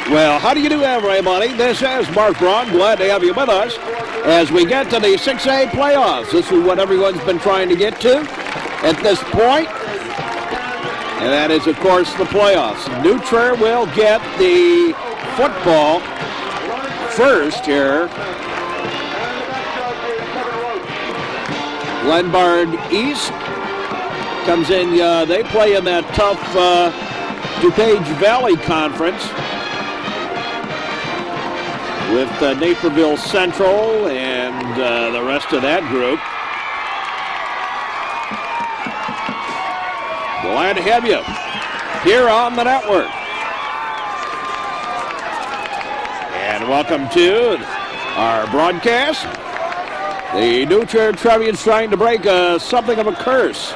Well, how do you do, everybody? This is Mark Braun. Glad to have you with us as we get to the 6A playoffs. This is what everyone's been trying to get to at this point, and that is, of course, the playoffs. New Trier will get the football first here. Glenbard East comes in. They play in that tough DuPage Valley Conference with Naperville Central and the rest of that group. Glad to have you here on the network. And welcome to our broadcast. The new Trier Trevians trying to break something of a curse.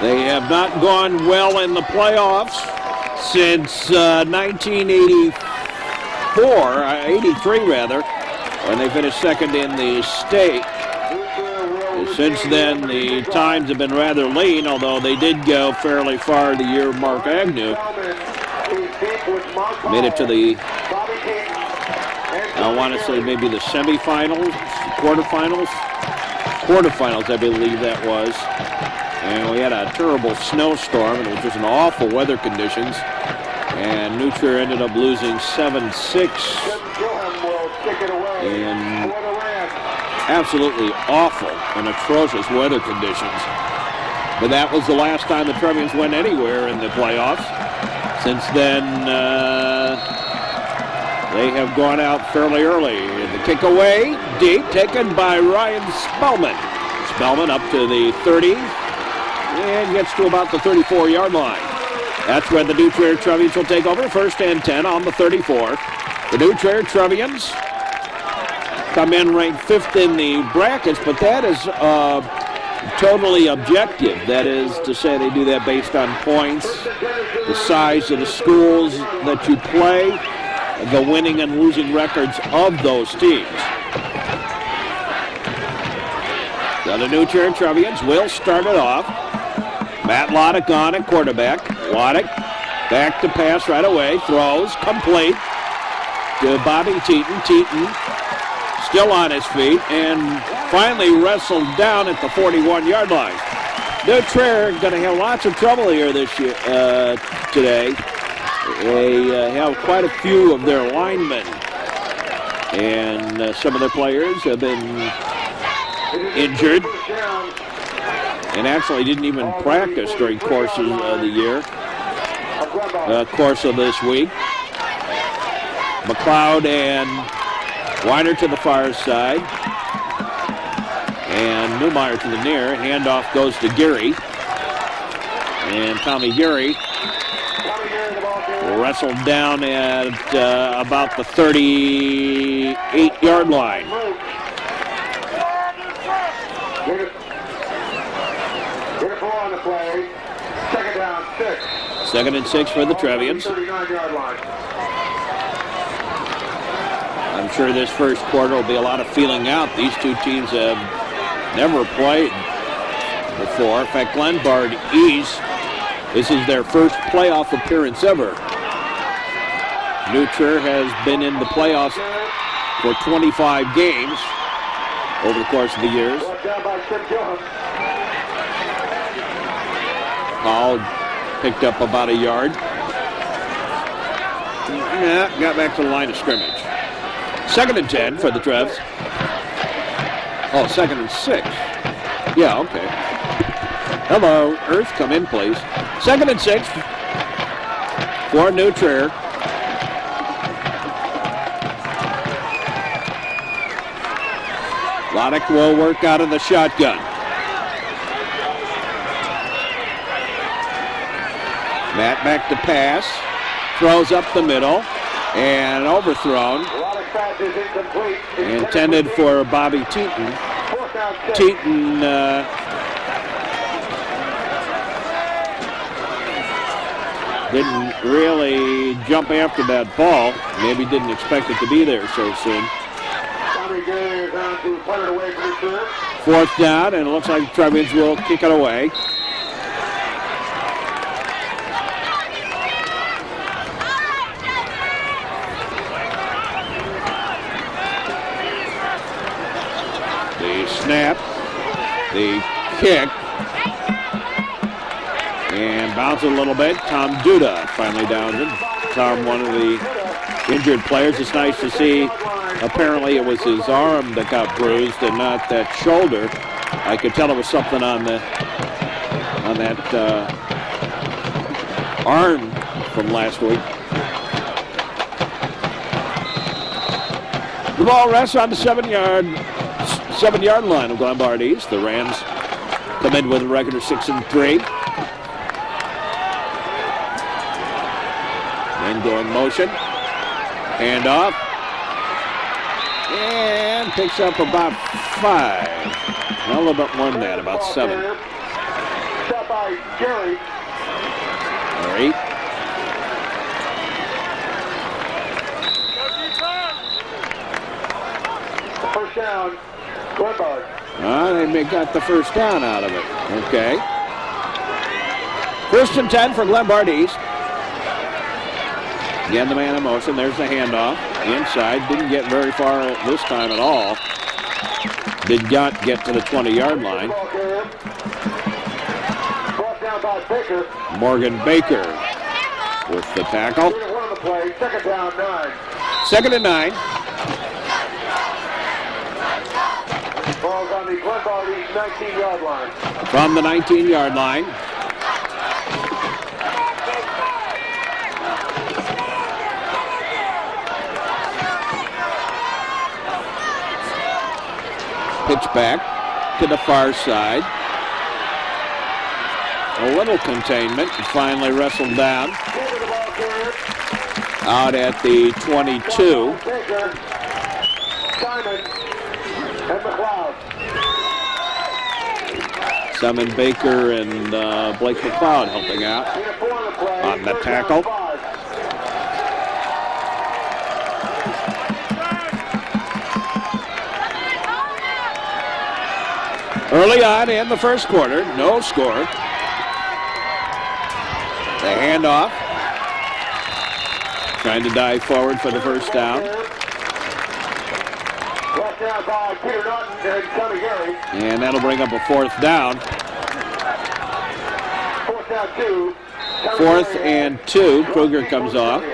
They have not gone well in the playoffs since 83 rather, when they finished second in the state. Since then, the times have been rather lean, although they did go fairly far the year Mark Agnew made it to the, I want to say maybe the semifinals, quarterfinals, I believe that was. And we had a terrible snowstorm, and it was just an awful weather conditions. And New Trier ended up losing 7-6 in absolutely awful and atrocious weather conditions. But that was the last time the Trevians went anywhere in the playoffs. Since then, they have gone out fairly early. The kick away, deep, taken by Ryan Spellman. Spellman up to the 30 and gets to about the 34-yard line. That's where the New Trier Trevians will take over. 1st and 10 on the 34. The New Trier Trevians come in ranked 5th in the brackets, but that is totally objective. That is to say, they do that based on points, the size of the schools that you play, the winning and losing records of those teams. So the New Trier Trevians will start it off. Matt Loddick on at quarterback. Loddick back to pass right away. Throws complete to Bobby Teton. Teton still on his feet and finally wrestled down at the 41-yard line. New Trier going to have lots of trouble here this year, today. They have quite a few of their linemen, and some of their players have been injured and actually didn't even practice during courses of the year, course of this week. McLeod and Weiner to the far side, and Newmeyer to the near. Handoff goes to Geary, and Tommy Geary wrestled down at about the 38-yard line. Second and 6 for the Trevians. I'm sure this first quarter will be a lot of feeling out. These two teams have never played before. In fact, Glenbard East, this is their first playoff appearance ever. New Trier has been in the playoffs for 25 games over the course of the years. Paul picked up about a yard. Yeah, got back to the line of scrimmage. 2nd and 10 for the Trevs. Oh, 2nd and 6. Yeah, okay. Hello, Earth, come in, please. 2nd and 6 for New Trier. Loddick will work out of the shotgun. Matt back to pass. Throws up the middle and overthrown. Intended for Bobby Teton. Teton didn't really jump after that ball. Maybe didn't expect it to be there so soon. 4th down, and it looks like the Trevians will kick it away. snap, the kick, and bounce a little bit. Tom Duda finally downs him. Tom, one of the injured players. It's nice to see. Apparently it was his arm that got bruised and not that shoulder. I could tell it was something on that arm from last week. The ball rests on the 7-yard line of Glenbard East. The Rams come in with a record of 6-3. And going motion. Hand off. And picks up about 5. Well, a little bit more than that, about 7. Shot by Gary. Gary. First down, Glenbard. They got the first down out of it. Okay. 1st and 10 for Glenbard East. Again, the man in motion. There's the handoff. Inside. Didn't get very far this time at all. Did not get to the 20-yard line. Brought down by Baker. Morgan Baker with the tackle. 3-1 on the play. 2nd down, 9. 2nd and 9. Ball's on the Glenbard East 19-yard line. From the 19-yard line. Pitch back to the far side. A little containment. Finally wrestled down. Out at the 22. Simon and McLeod. Simon Baker and Blake McLeod helping out on the tackle. Early on in the first quarter, no score. The handoff. Trying to dive forward for the first down. Brought down by Peter Norton and Tommy Gary. And that'll bring up a 4th down. 4th down, 2. 4th and 2. Kruger comes off.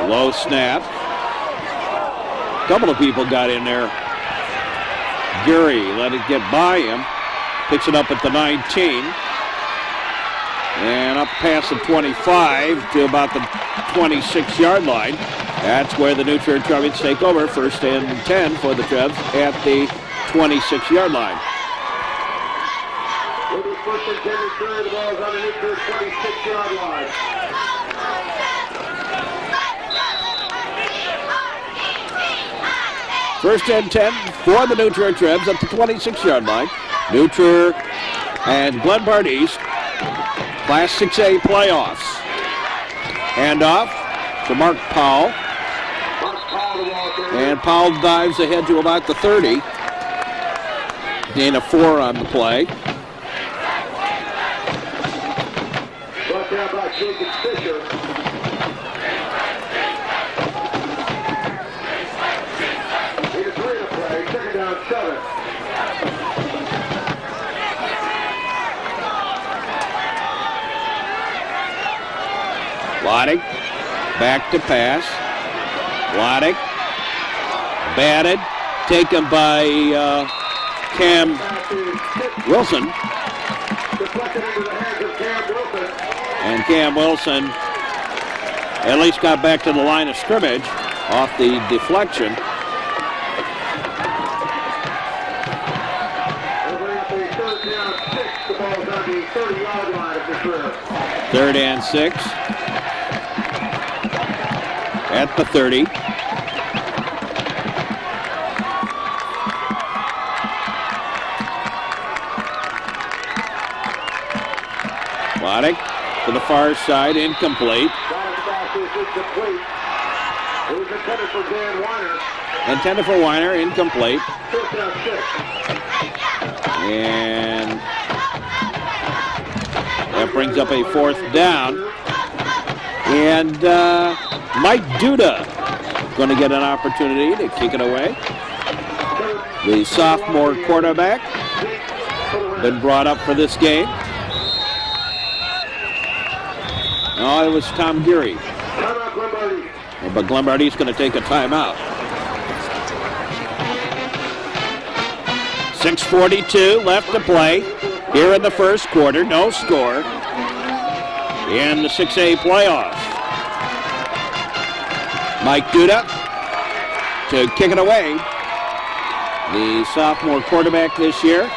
Low snap. A couple of people got in there. Gary let it get by him. Picks it up at the 19. And up past the 25 to about the 26-yard line. That's where the new Trier Trevians take over. 1st and 10 for the Trebs at the 26-yard line. It is 1st and 10 to Trier. The ball is on the new Trier 26-yard line. First and 10 for the New Trier Trebs at the 26-yard line. New Trier and Glenbard East, Class 6A playoffs. Handoff to Mark Powell. And Powell dives ahead to about the 30. Gain of 4 on the play. Brought down by Jacob Fisher. Loddick, back to pass. Loddick, batted, taken by Cam Wilson. And Cam Wilson at least got back to the line of scrimmage off the deflection. Third and 6 at the 30. Loddick to the far side, incomplete. Intended for Weiner, incomplete. That brings up a 4th down. And Mike Duda going to get an opportunity to kick it away. The sophomore quarterback been brought up for this game. Oh, it was Tom Geary. But Glenbard East going to take a timeout. 6:42 left to play here in the first quarter. No score in the 6A playoffs. Mike Duda to kick it away. The sophomore quarterback this year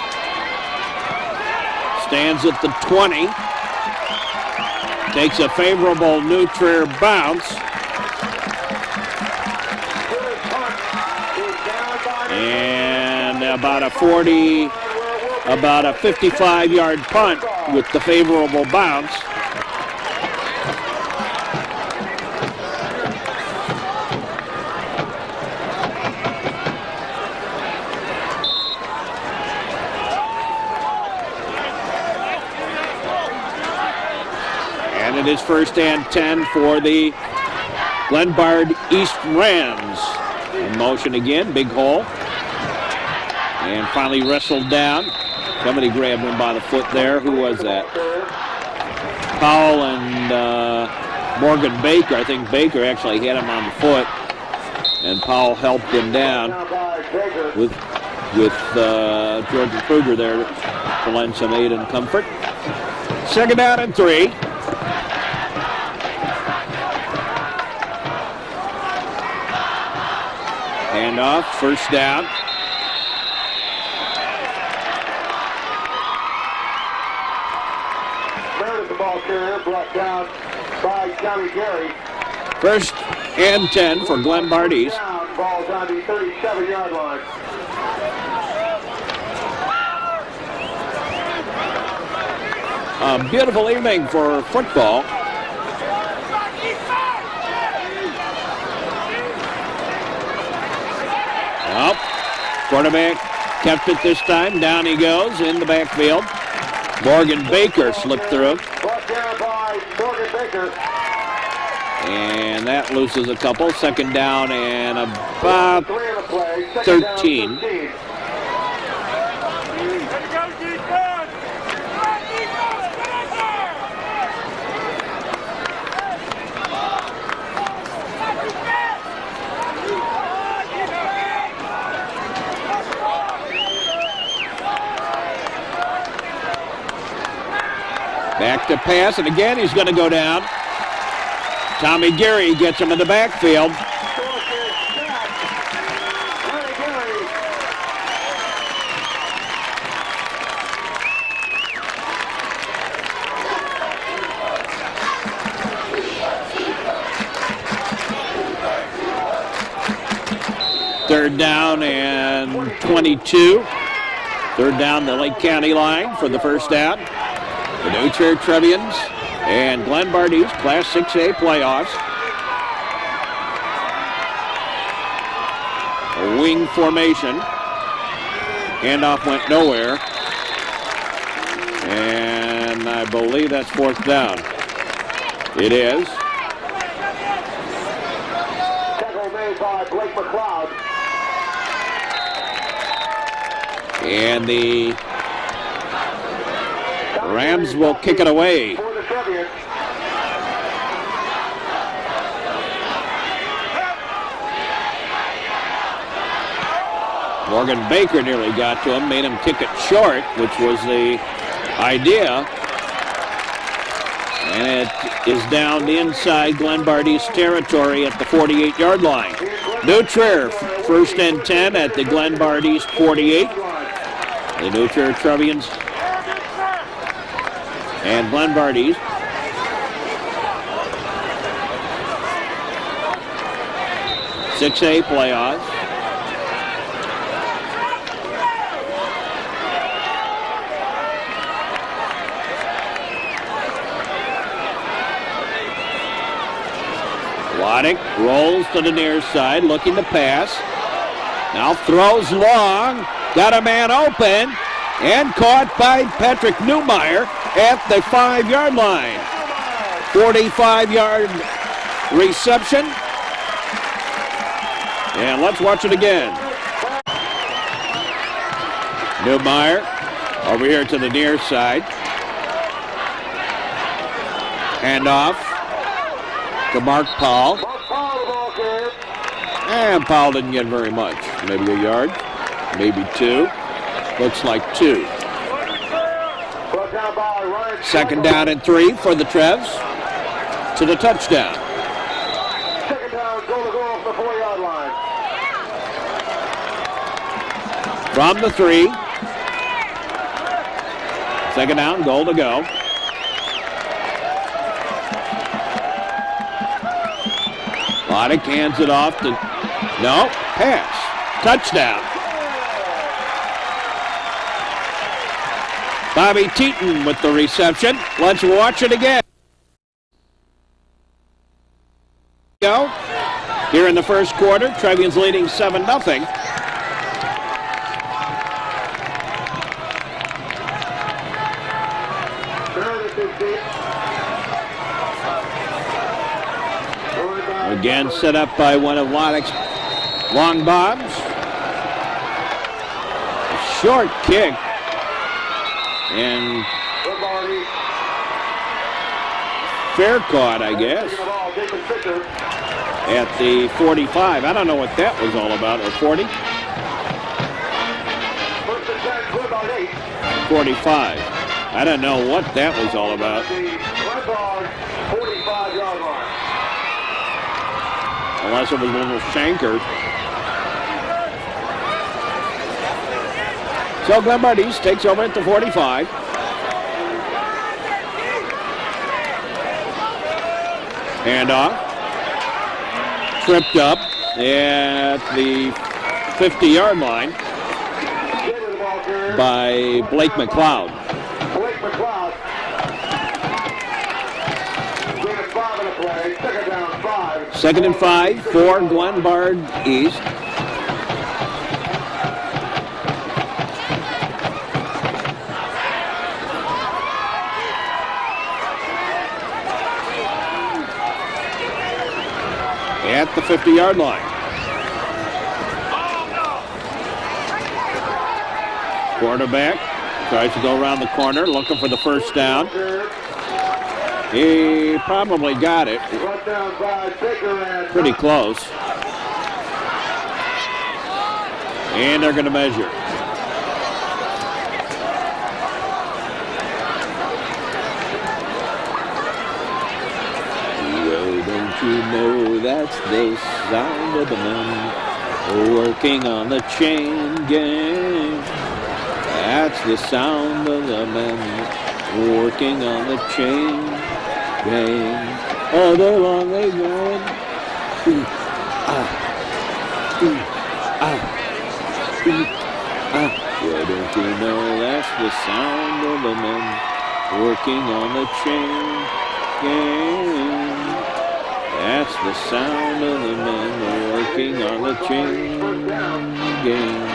stands at the 20. Takes a favorable New Trier bounce. And about a 55-yard punt with the favorable bounce. And it is 1st and 10 for the Glenbard East Rams. In motion again, big hole. And finally wrestled down. Somebody grabbed him by the foot there. Who was that? Powell and Morgan Baker. I think Baker actually hit him on the foot. And Powell helped him down with George Kruger there to lend some aid and comfort. 2nd down and 3. Handoff, 1st down. The ball carrier brought down by Johnny Gary. 1st and 10 for Glenbard East. Ball's on the 37-yard line. A beautiful evening for football. Well, quarterback kept it this time. Down he goes in the backfield. Morgan Baker slipped through. Brought down by Morgan Baker. And that loses a couple. 2nd down and about 13. Back to pass, and again he's going to go down. Tommy Gary gets him in the backfield. Third down and 22. 3rd down the Lake County line for the 1st down. The new Trier Trevians and Glenbard East Class 6A playoffs. A wing formation. Handoff went nowhere. And I believe that's 4th down. It is. Tackle made by Blake McLeod. And the Rams will kick it away. Morgan Baker nearly got to him, made him kick it short, which was the idea. And it is down the inside Glenbard East territory at the 48-yard line. New Trier, 1st and 10 at the Glenbard East 48. The New Trier Trevians and Glenbard East. .6A playoffs. Wadick rolls to the near side, looking to pass. Now throws long, got a man open, and caught by Patrick Newmeyer. at the 5-yard line. 45-yard reception. And let's watch it again. Newmeyer over here to the near side. Handoff to Mark Powell. And Powell didn't get very much. Maybe a yard, maybe 2. Looks like 2. Second down and 3 for the Trevs to the touchdown. Second down, goal to go off the 4-yard line. From the 3. Second down, goal to go. Lodick hands it off to, no, pass. Touchdown. Bobby Teton with the reception. Let's watch it again. Go. Here in the first quarter, Trevians leading 7-0. Again, set up by one of Lodick's long bombs. Short kick. And fair caught, I guess, at the 45. I don't know what that was all about, or 40? 45. I don't know what that was all about. Unless it was a little shanker. So Glenbard East takes over at the 45. Handoff. Tripped up at the 50-yard line by Blake McLeod. Blake McLeod. Second down, 5. Second and 5 for Glenbard East. At the 50-yard line. Quarterback tries to go around the corner, looking for the first down. He probably got it. Pretty close. And they're going to measure. Don't you know that's the sound of the men working on the chain gang? That's the sound of the men working on the chain gang. All day long they going. Ooh, ah, ooh, ah, ooh, ah. Well, don't you know that's the sound of the men working on the chain gang? That's the sound of the men working on the chain gang.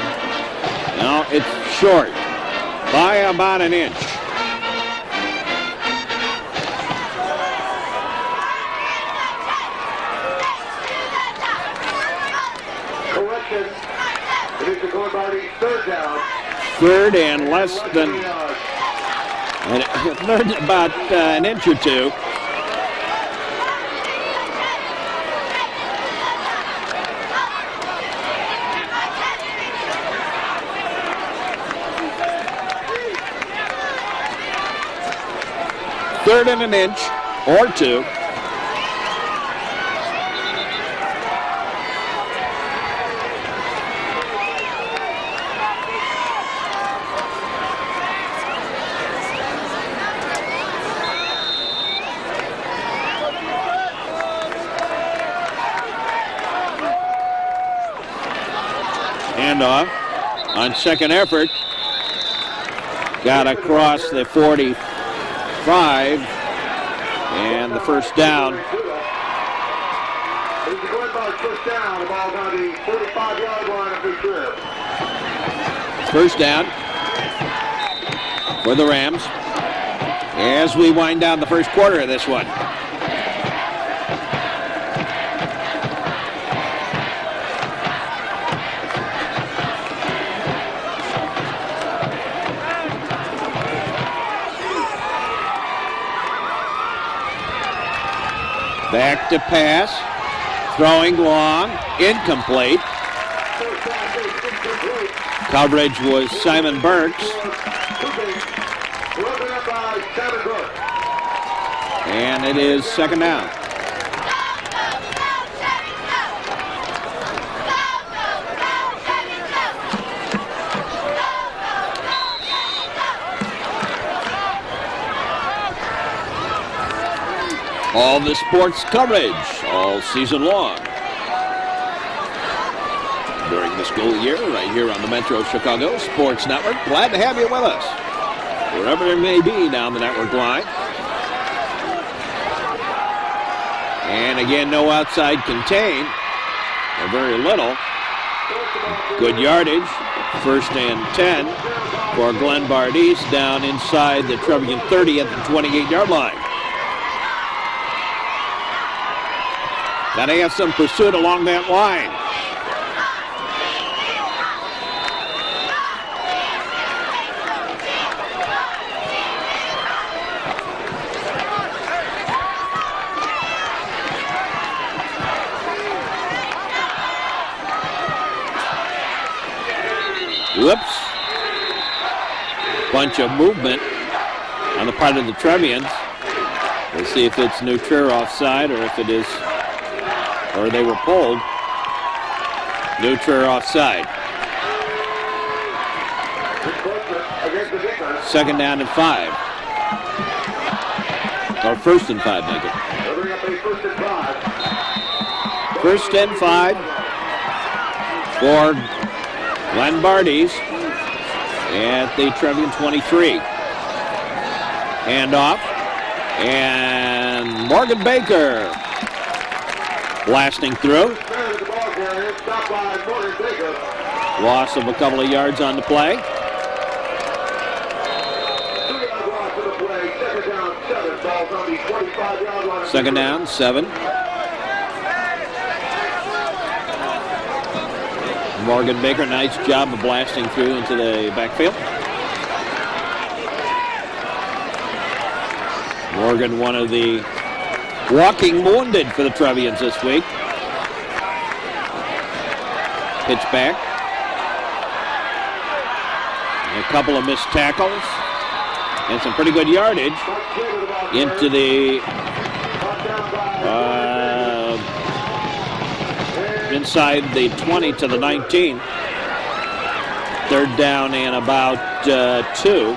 Now it's short by about an inch. Correction. It is the Glenbard East third down. Third and less than, third about an inch or 2. Third and an inch or 2. Handoff on second effort. Got across the 45 and the first down. It's the Glenbard first down. The ball's on the 45-yard line of the trip. First down for the Rams. as we wind down the first quarter of this one. Back to pass, throwing long, incomplete. Coverage was Simon Burks. And it is second down. All the sports coverage all season long during the school year right here on the Metro Chicago Sports Network. Glad to have you with us wherever it may be down the network line. And again, no outside contain, or very little. Good yardage, 1st and 10 for Glenbard East down inside the Trevian 30 at the 28-yard line. Got to have some pursuit along that line. Whoops. Bunch of movement on the part of the Trevians. We'll see if it's New Trier offside or if it is, or they were pulled. New Trier offside. 2nd down and 5. Or 1st and 5, make it. 1st and 5 for Glenbard East at the Trevian 23. Handoff. And Morgan Baker blasting through. Loss of a couple of yards on the play. Second down, 7. Morgan Baker, nice job of blasting through into the backfield. Morgan, one of the walking wounded for the Trevians this week. Pitch back. And a couple of missed tackles. And some pretty good yardage into the inside the 20 to the 19. 3rd down and about 2.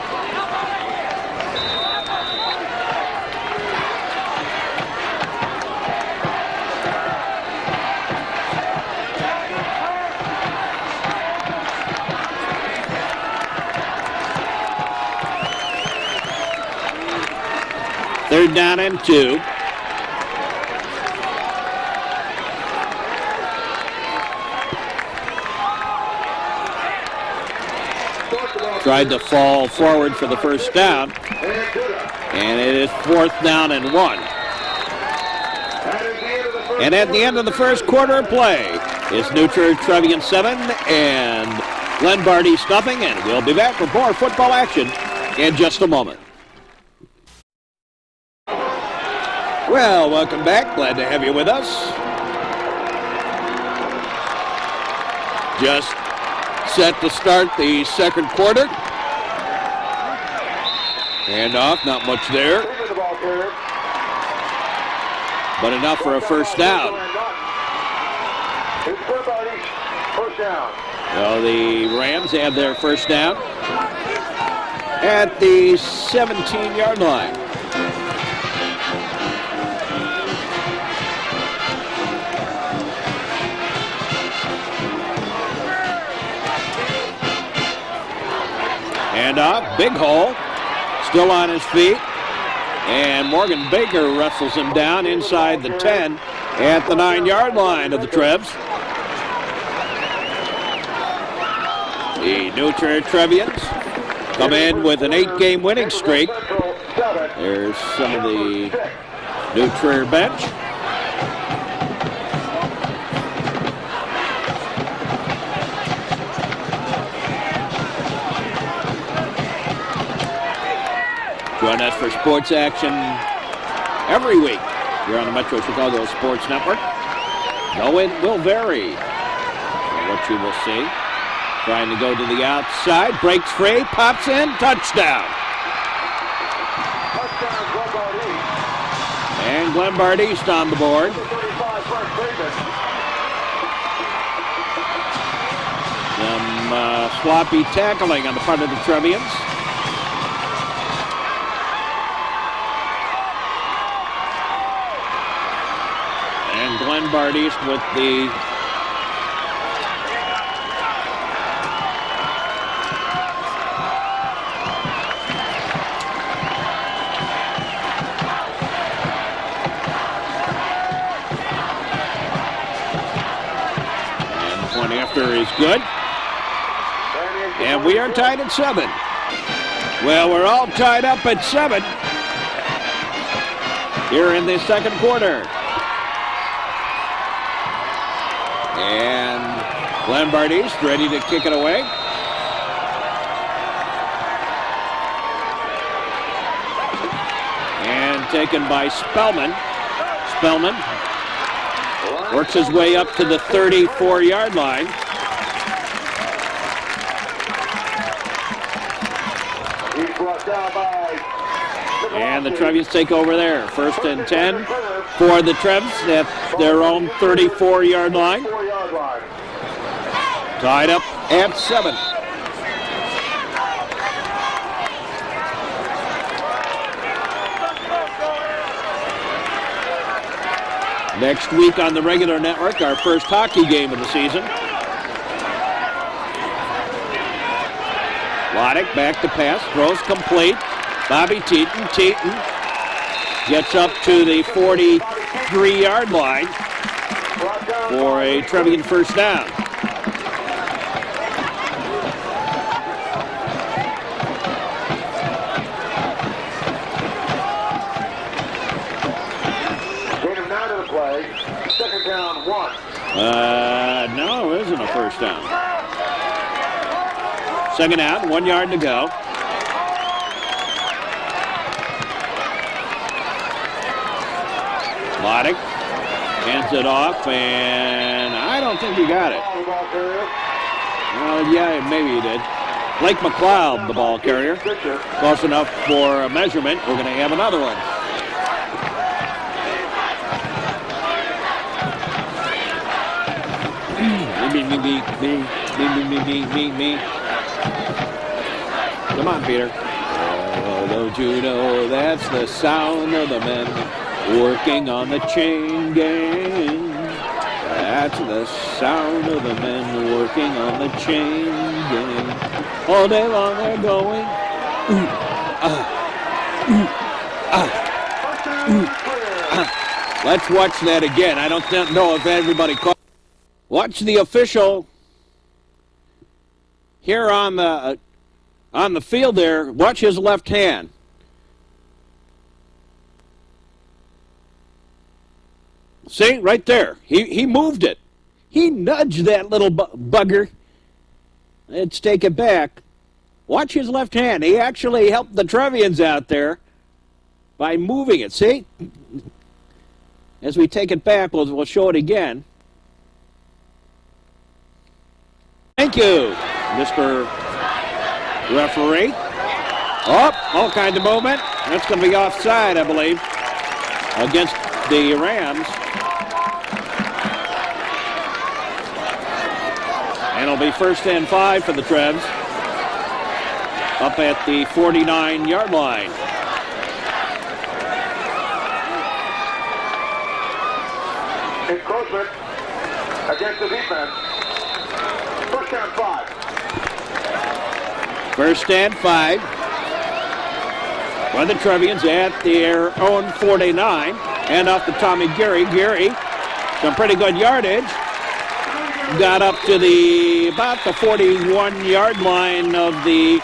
Third down and 2. Tried to fall forward for the first down. And it is 4th down and 1. And at the end of the first quarter of play, it's New Trier Trevian 7 and Glenbard East nothing. And we'll be back with more football action in just a moment. Well, welcome back. Glad to have you with us. Just set to start the second quarter. Handoff, not much there. But enough for a first down. Well, the Rams have their first down at the 17-yard line. Handoff, big hole, still on his feet. And Morgan Baker wrestles him down inside the 10 at the 9-yard line of the Trebs. The New Trier Trevians come in with an 8-game winning streak 7. There's some of the new Trier bench. Join us for sports action every week here on the Metro Chicago Sports Network. Though it will vary what you will see. Trying to go to the outside, breaks free, pops in, touchdown. Touchdown, Glenbard East. And Glenbard East on the board. 35, Trier Trevians. Some sloppy tackling on the part of the Trevians. And Glenbard East with the point after is good. And we are tied at 7. Well, we're all tied up at 7 here in the second quarter. And Glenbard East ready to kick it away. And taken by Spellman. Spellman works his way up to the 34-yard line. He's brought down by... And the Trevians take over there. 1st and 10 for the Trevs at their own 34-yard line. 4-yard line. Tied up at 7. Next week on the regular network, our first hockey game of the season. Loddick back to pass, throws complete. Bobby Teton. Teton gets up to the 43-yard line for a Trevian first down. Second down, 1. No, it isn't a first down. Second out, 1 yard to go. Loddick hands it off, and I don't think he got it. Well, yeah, maybe he did. Blake McLeod, the ball carrier. Close enough for a measurement. We're going to have another one. Me. Come on, Peter. Oh, don't you know that's the sound of the men working on the chain gang? That's the sound of the men working on the chain gang. All day long they're going. Let's watch that again. I don't know if everybody caught. Watch the official here on the field there. Watch his left hand. See, right there. He moved it. He nudged that little bugger. Let's take it back. Watch his left hand. He actually helped the Trevians out there by moving it. See? As we take it back, we'll show it again. Thank you, Mr. Referee. Oh, all kinds of movement. That's going to be offside, I believe, against the Rams. And it'll be 1st and 5 for the Trevs. Up at the 49-yard line. Encroachment against the defense. 1st and 5. 1st and 5 for the Trevians at their own 49. And off to Tommy Geary. Geary, some pretty good yardage. Got up to about the 41-yard line of the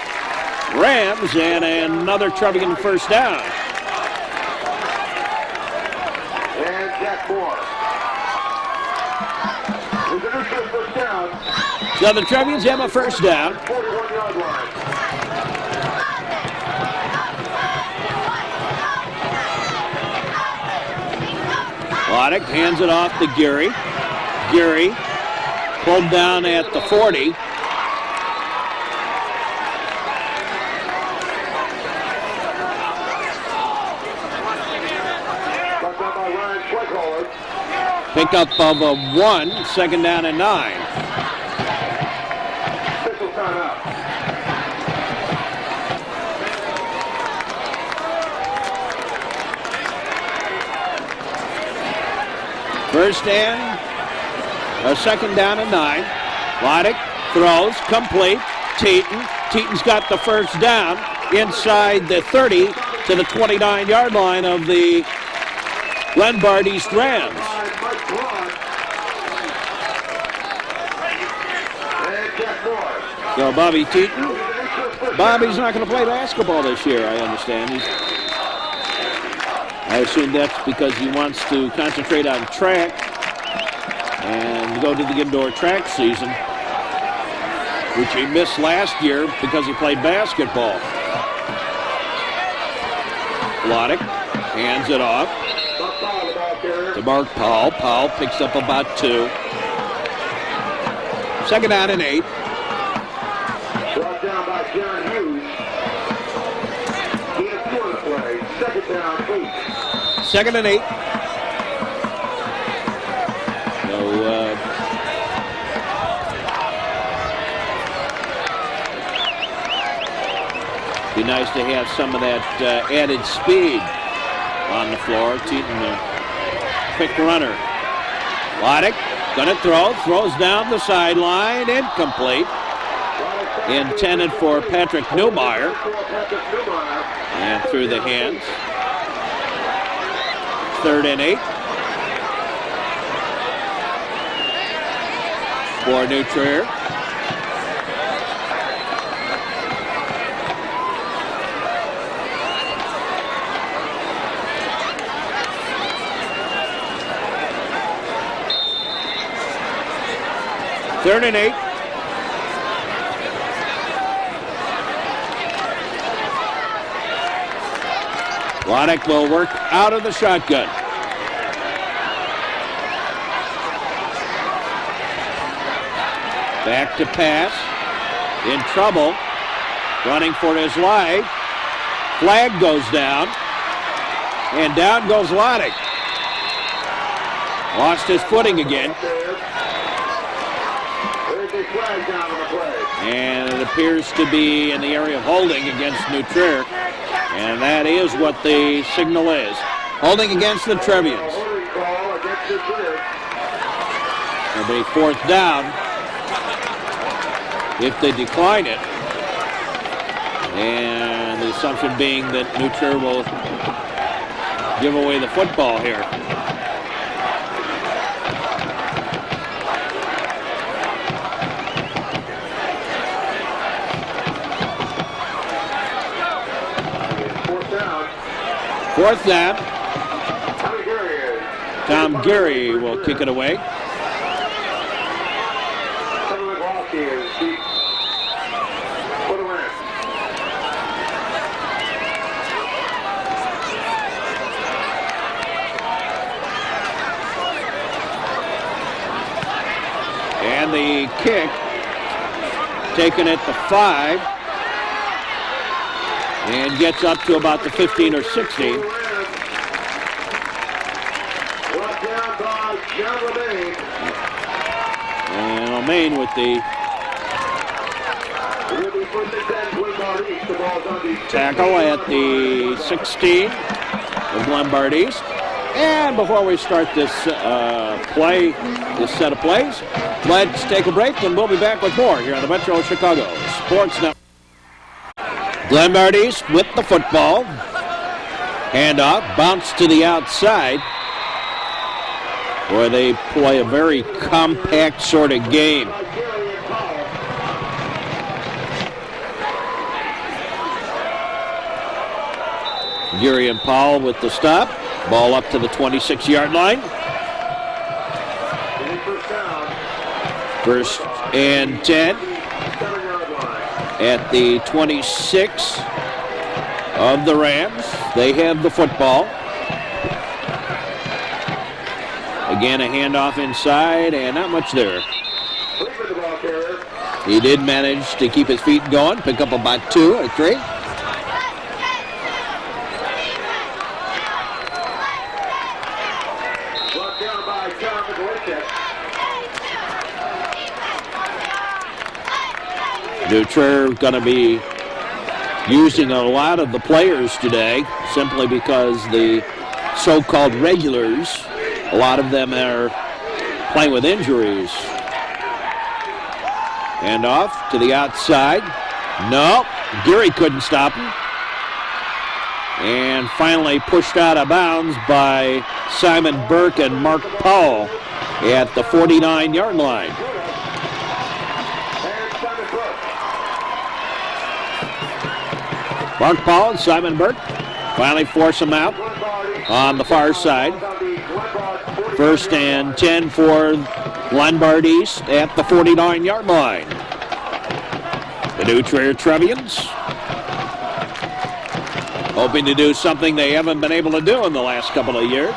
Rams, and another Trevian first down. And Jack Moore. With the initial first down. So the Trevians have a first down. 41-yard line. Loddick hands it off to Geary. Geary pulled down at the 40. Pickup of a 1, second down and 9. Official timeout. First and a second down and 9. Loddick throws, complete. Teton's got the first down inside the 30 to the 29-yard line of the Glenbard East Rams. So Bobby Teton. Bobby's not going to play basketball this year, I understand. I assume that's because he wants to concentrate on track and go to the indoor track season, which he missed last year because he played basketball. Loddick hands it off to Mark Powell. Powell picks up about 2. Second down and 8. Brought down by John Hughes. He has 2 on the play. Second down, 8. Second and 8. So, be nice to have some of that added speed on the floor. Teton, a quick runner. Loddick gonna throws down the sideline, incomplete. Intended for Patrick Newmeyer. And through the hands. Third and 8. For New Trier. Third and 8. Loddick will work out of the shotgun. Back to pass. In trouble. Running for his life. Flag goes down. And down goes Loddick. Lost his footing again. And it appears to be in the area of holding against New Trier. And that is what the signal is. Holding against the Trevians. It'll be fourth down if they decline it. And the assumption being that New Trier will give away the football here. Fourth down. Tom Geary will kick it away. And the kick taken at the 5. And gets up to about the 15 or 16. And O'Main with the tackle at the 16 of Glenbard East. And before we start this set of plays, let's take a break and we'll be back with more here on the Metro Chicago Sports Network. Glenbard East with the football. Handoff, bounce to the outside. Boy, they play a very compact sort of game. Gary and Powell with the stop. Ball up to the 26-yard line. First and 10 at the 26 of the Rams. They have the football. Again, a handoff inside, and not much there. He did manage to keep his feet going, pick up about 2 or 3. Trier going to be using a lot of the players today simply because the so-called regulars, a lot of them are playing with injuries. And off to the outside. No, Geary couldn't stop him. And finally pushed out of bounds by Simon Burke and Mark Powell at the 49-yard line. Mark Powell and Simon Burke finally force him out on the far side. First and 10 for Glenbard East at the 49-yard line. The new Trier Trevians hoping to do something they haven't been able to do in the last couple of years.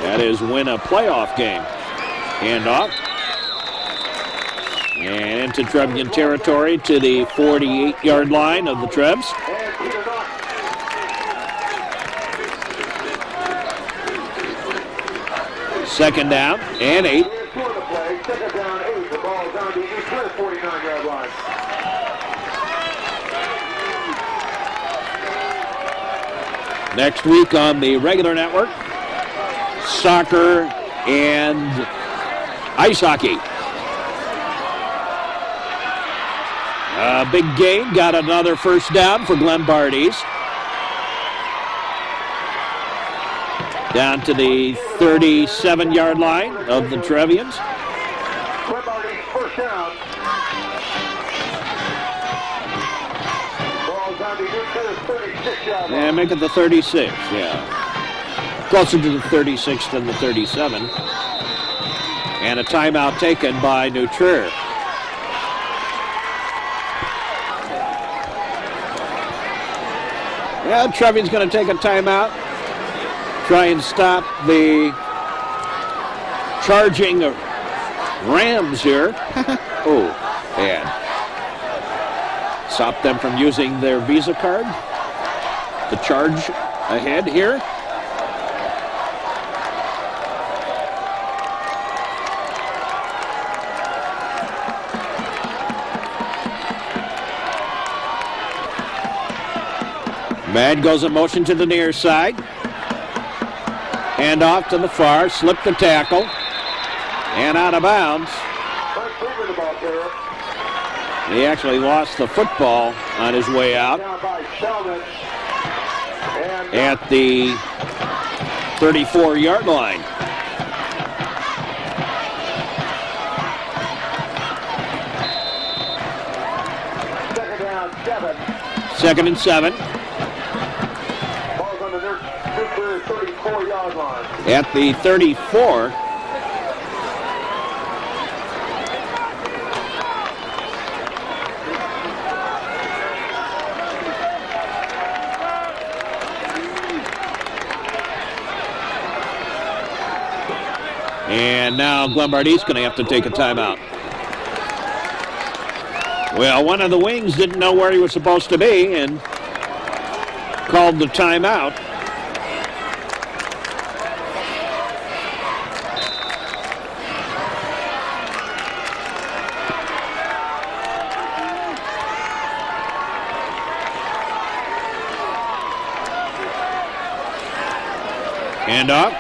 That is win a playoff game. Handoff. And into Trevian territory to the 48-yard line of the Trebs. Second down and 8. Next week on the regular network, soccer and ice hockey. A big game, got another first down for Glenbard East. Down to the 37-yard line of the Trevians. Glenbard East first down. Ball's on the 36-yard line. And make it the 36, yeah. Closer to the 36 than the 37. And a timeout taken by New Trier. Yeah, Trevian's going to take a timeout. Try and stop the charging Rams here. Oh, bad. Stop them from using their Visa card to charge ahead here. Mad goes in motion to the near side. Hand off to the far, slipped the tackle, and out of bounds. He actually lost the football on his way out at the 34-yard line. Second and 7. At the 34. And now Glenbard East going to have to take a timeout. Well, one of the wings didn't know where he was supposed to be and called the timeout. Hand off.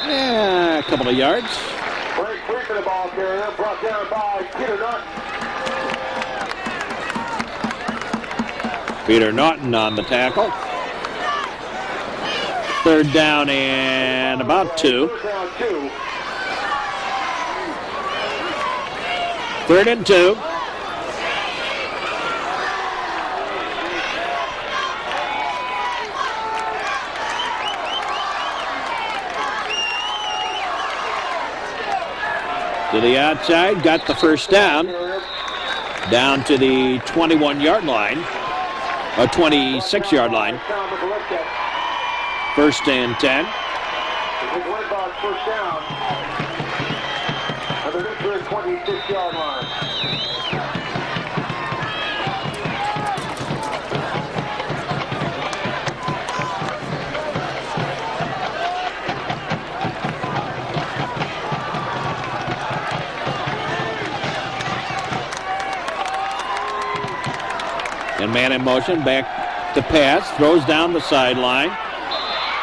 Yeah, a couple of yards. Great free for the ball carrier, brought down by Peter Norton. Peter Norton on the tackle. Third down and about 2. Third and 2. To the outside, got the first down. Down to the 21-yard line, or 26-yard line. First and 10. Glenbard first down at the Trier 26-yard line. And man in motion, back to pass, throws down the sideline.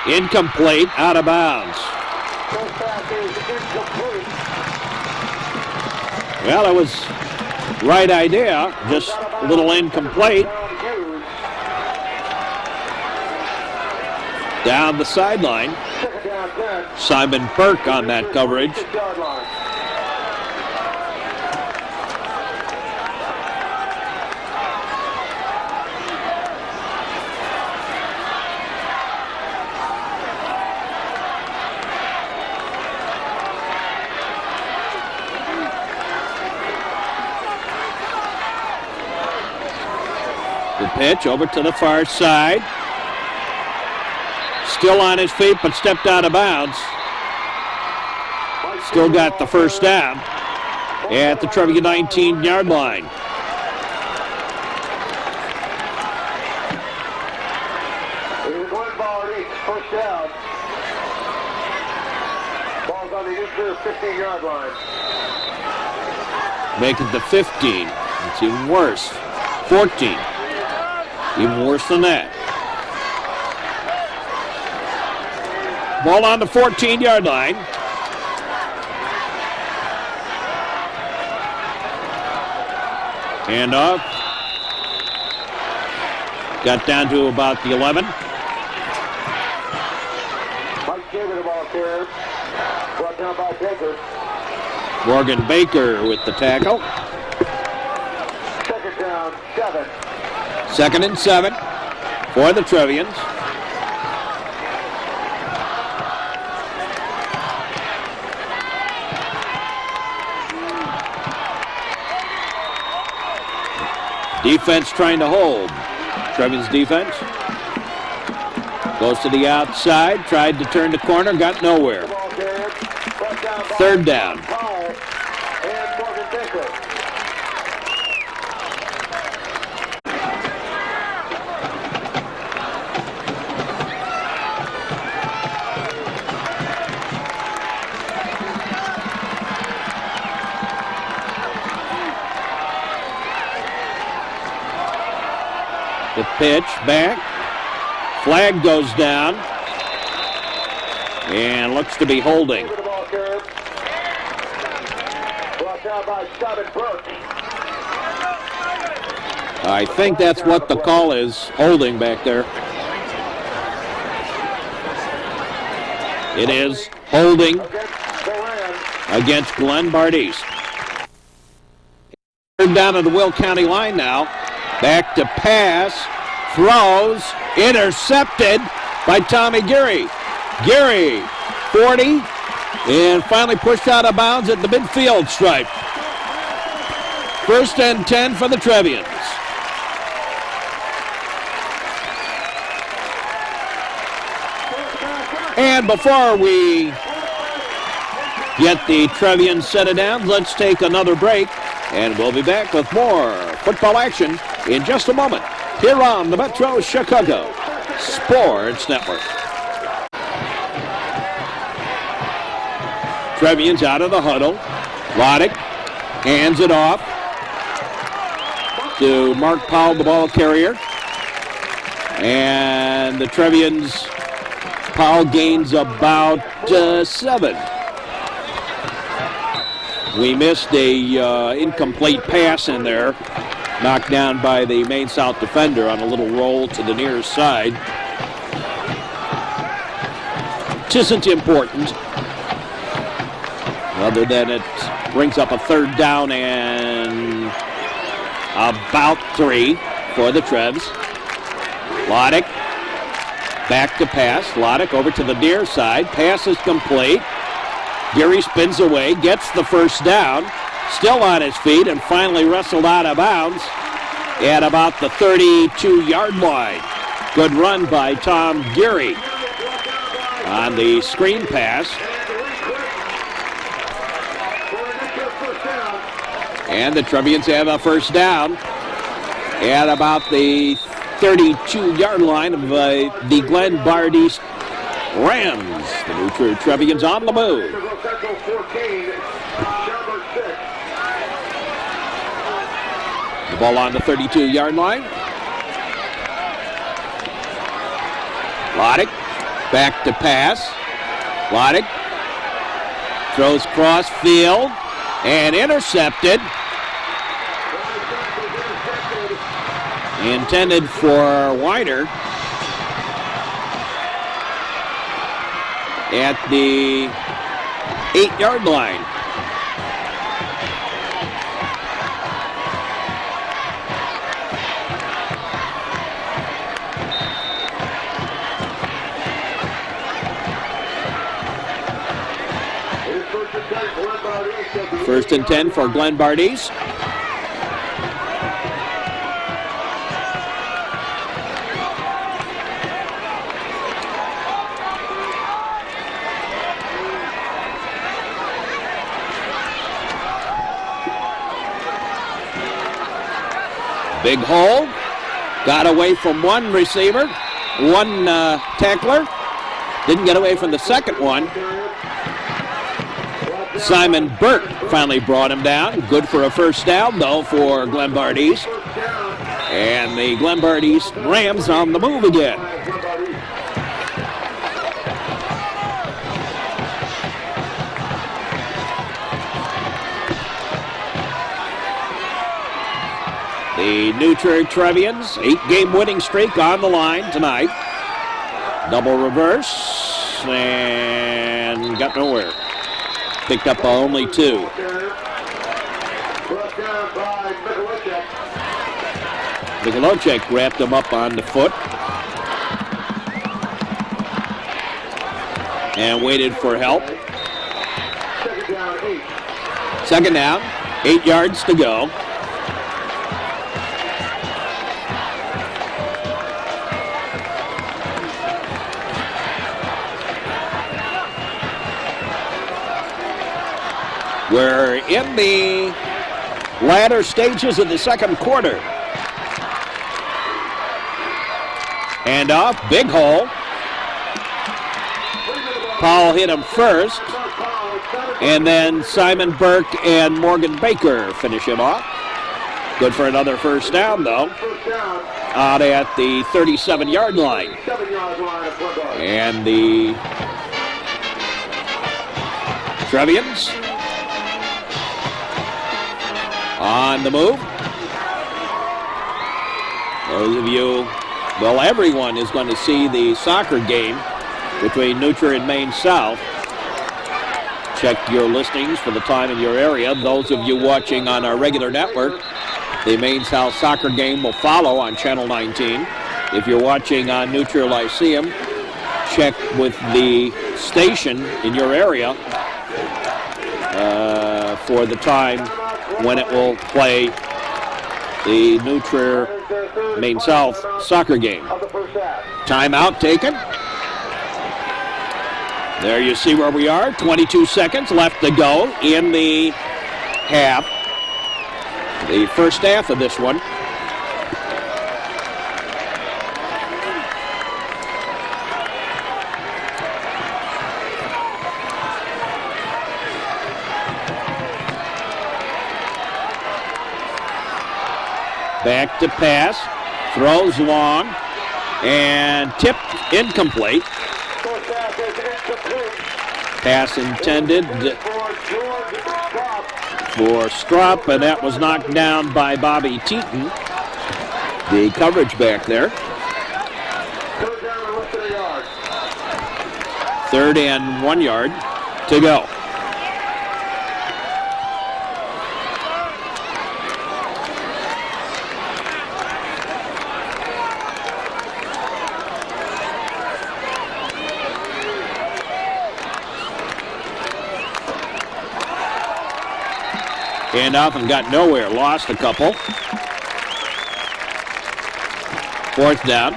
Incomplete, out of bounds. First pass is incomplete. Well, it was right idea, just a little incomplete. Down the sideline. Second down, 10. Simon Burke on that coverage. 26-yard line. The pitch over to the far side. Still on his feet, but stepped out of bounds. Still got the first down at the Trevian 19-yard line. Glenbard East, first down. Ball's on the Trier 15-yard line. Make it the 15. It's even worse. 14. Even worse than that. Ball on the 14-yard line. Hand off. Got down to about the 11. Mike Taylor, the ball carrier. Brought down by Baker. Morgan Baker with the tackle. Second down, 7. Second and 7 for the Trevians. Defense trying to hold. Trevians defense goes to the outside, tried to turn the corner, got nowhere. Third down. And Morgan Baker. The pitch back. Flag goes down. And looks to be holding. I think that's what the call is, holding back there. It is holding against Glenbard East. Down to the Will County line now. Back to pass, throws, intercepted by Tommy Geary. Geary, 40, and finally pushed out of bounds at the midfield stripe. First and 10 for the Trevians. And before we get the Trevians set it down, let's take another break, and we'll be back with more football action in just a moment here on the Metro Chicago Sports Network. Trevians out of the huddle. Roddick hands it off to Mark Powell, the ball carrier. And the Trevians, Powell gains about 7. We missed a incomplete pass in there, knocked down by the Maine South defender on a little roll to the near side. It isn't important, other than it brings up a third down and about 3 for the Trevs. Loddick back to pass. Loddick over to the near side. Pass is complete. Geary spins away, gets the first down, still on his feet, and finally wrestled out of bounds at about the 32-yard line. Good run by Tom Geary on the screen pass. And the Trevians have a first down at about the 32-yard line of the Glenbard East Rams. The new Trier Trevians on the move. The ball on the 32-yard line. Loddick back to pass. Loddick throws cross field and intercepted. Intended for Weiner at the 8-yard line. First and 10 for Glenbard East. Big hole. Got away from one receiver, one tackler. Didn't get away from the second one. Simon Burke finally brought him down. Good for a first down, though, for Glenbard East. And the Glenbard East Rams on the move again. The new Trier Trevians, 8-game winning streak on the line tonight. Double reverse and got nowhere. Picked up only 2. Mikulocek wrapped him up on the foot and waited for help. Second down, 8 yards to go. We're in the latter stages of the second quarter. And off, big hole. Powell hit him first. And then Simon Burke and Morgan Baker finish him off. Good for another first down, though. Out at the 37-yard line. And the Trevians on the move. Those of you, well, everyone is going to see the soccer game between New Trier and Maine South. Check your listings for the time in your area. Those of you watching on our regular network, the Maine South soccer game will follow on Channel 19. If you're watching on New Trier Lyceum, check with the station in your area for the time when it will play the New Trier Maine South soccer game. Timeout taken. There you see where we are. 22 seconds left to go in the half. The first half of this one. Back to pass, throws long, and tipped incomplete. Pass intended for Strupp, and that was knocked down by Bobby Teaton, the coverage back there. 3rd and 1 yard to go. Handoff and got nowhere. Lost a couple. Fourth down.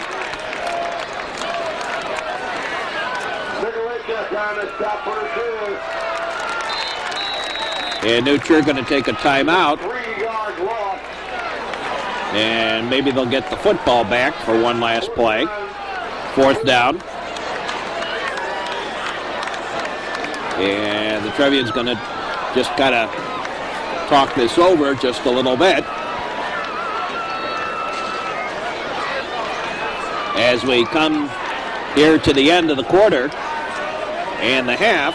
And New Trier going to take a timeout. 3-yard loss. And maybe they'll get the football back for one last play. Fourth down. And the Trevians going to just kind of talk this over just a little bit. As we come here to the end of the quarter and the half,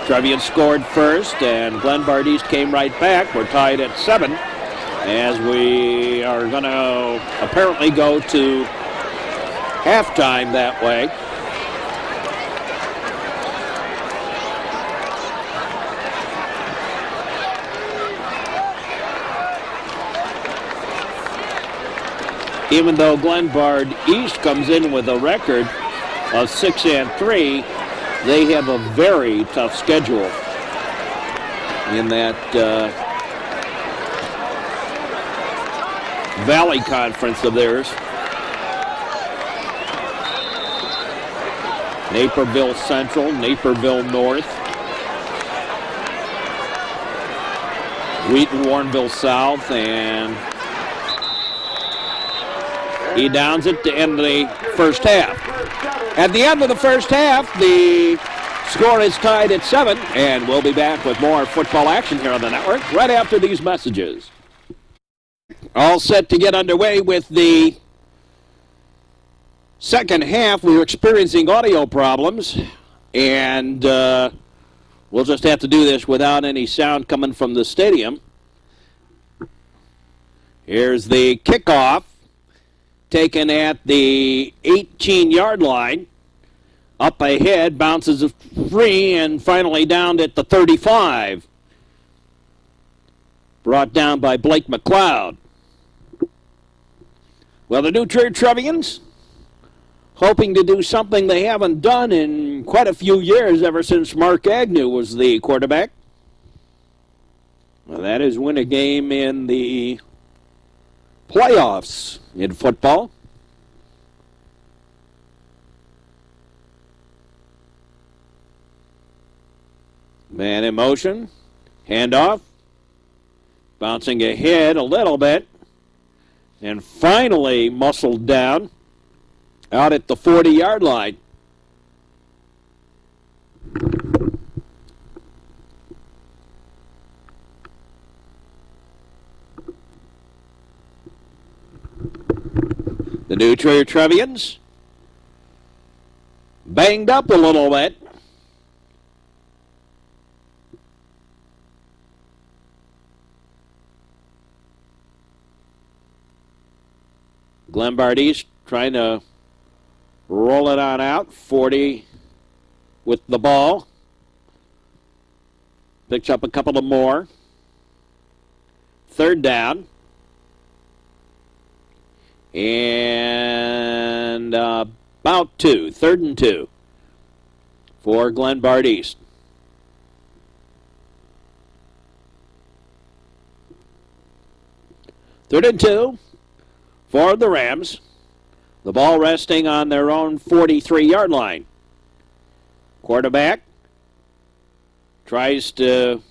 Trevian scored first, and Glenbard East came right back. We're tied at 7, as we are going to apparently go to halftime that way. Even though Glenbard East comes in with a record of 6-3, they have a very tough schedule in that Valley Conference of theirs. Naperville Central, Naperville North, Wheaton Warrenville South, and he downs it to end the first half. At the end of the first half, the score is tied at 7, and we'll be back with more football action here on the network right after these messages. All set to get underway with the second half. We were experiencing audio problems, and we'll just have to do this without any sound coming from the stadium. Here's the kickoff, taken at the 18-yard line. Up ahead, bounces free, and finally down at the 35. Brought down by Blake McLeod. Well, the new Trier Trevians, hoping to do something they haven't done in quite a few years, ever since Mark Agnew was the quarterback. Well, that is win a game in the playoffs in football. Man in motion, handoff, bouncing ahead a little bit, and finally muscled down out at the 40-yard line. The new Trier Trevians banged up a little bit. Glenbard East trying to roll it on out. 40 with the ball. Picks up a couple of more. Third down. And about 2. 3rd and 2 for Glenbard East. Third and 2 for the Rams. The ball resting on their own 43-yard line. Quarterback tries to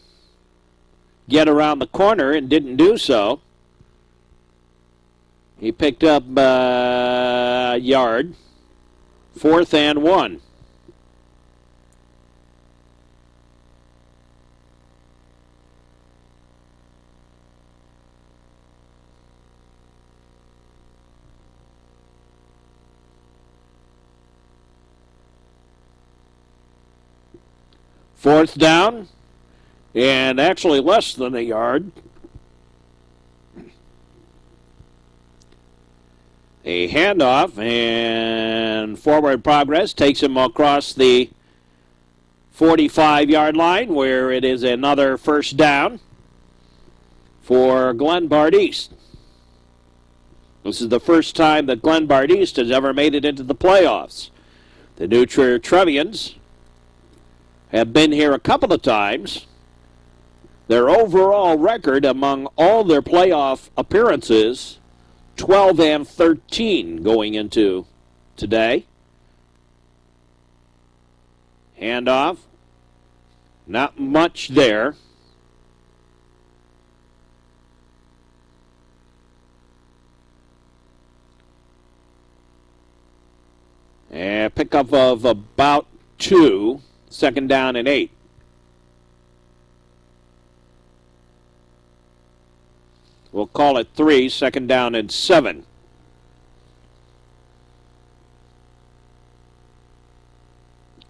get around the corner and didn't do so. He picked up a yard. 4th and 1. Fourth down, and actually less than a yard. A handoff, and forward progress takes him across the 45-yard line, where it is another first down for Glenbard East. This is the first time that Glenbard East has ever made it into the playoffs. The new Trier Trevians have been here a couple of times, Their overall record among all their playoff appearances, 12-13 going into today. Handoff. Not much there. And pickup of about 2, 2nd down and 8. We'll call it 3, 2nd down and 7.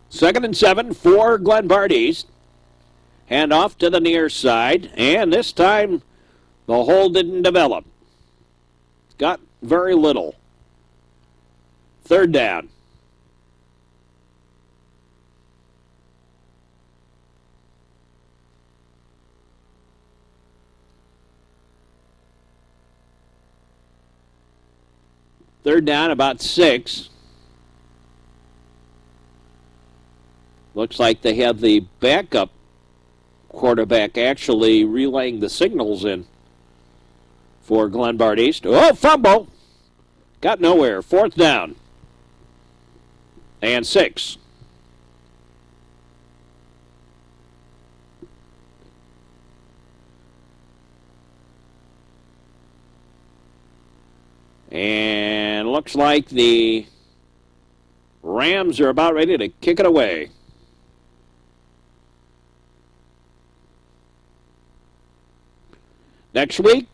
Second and 7 for Glenbard East. Hand off to the near side, and this time the hole didn't develop. Got very little. 3rd down. Third down, about 6. Looks like they have the backup quarterback actually relaying the signals in for Glenbard East. Oh, fumble! Got nowhere. 4th down. And 6. And looks like the Rams are about ready to kick it away. Next week,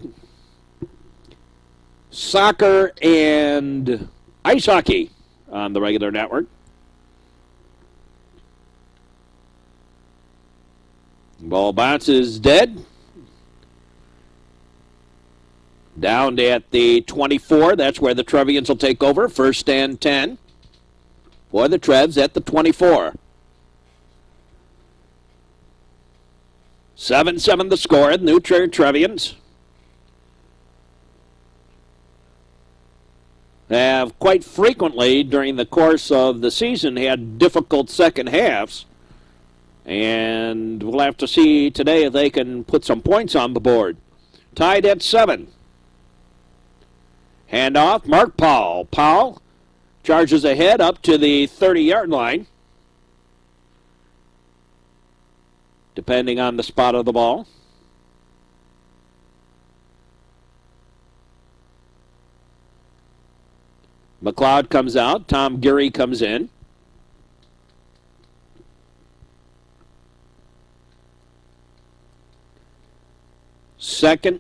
soccer and ice hockey on the regular network. Ball bounces dead. Down at the 24. That's where the Trevians will take over. 1st and 10 for the Trevs at the 24. 7-7 the score. The new Trier Trevians have quite frequently during the course of the season had difficult second halves. And we'll have to see today if they can put some points on the board. Tied at 7. Handoff, Mark Powell. Powell charges ahead up to the 30-yard line, depending on the spot of the ball. McLeod comes out. Tom Geary comes in. Second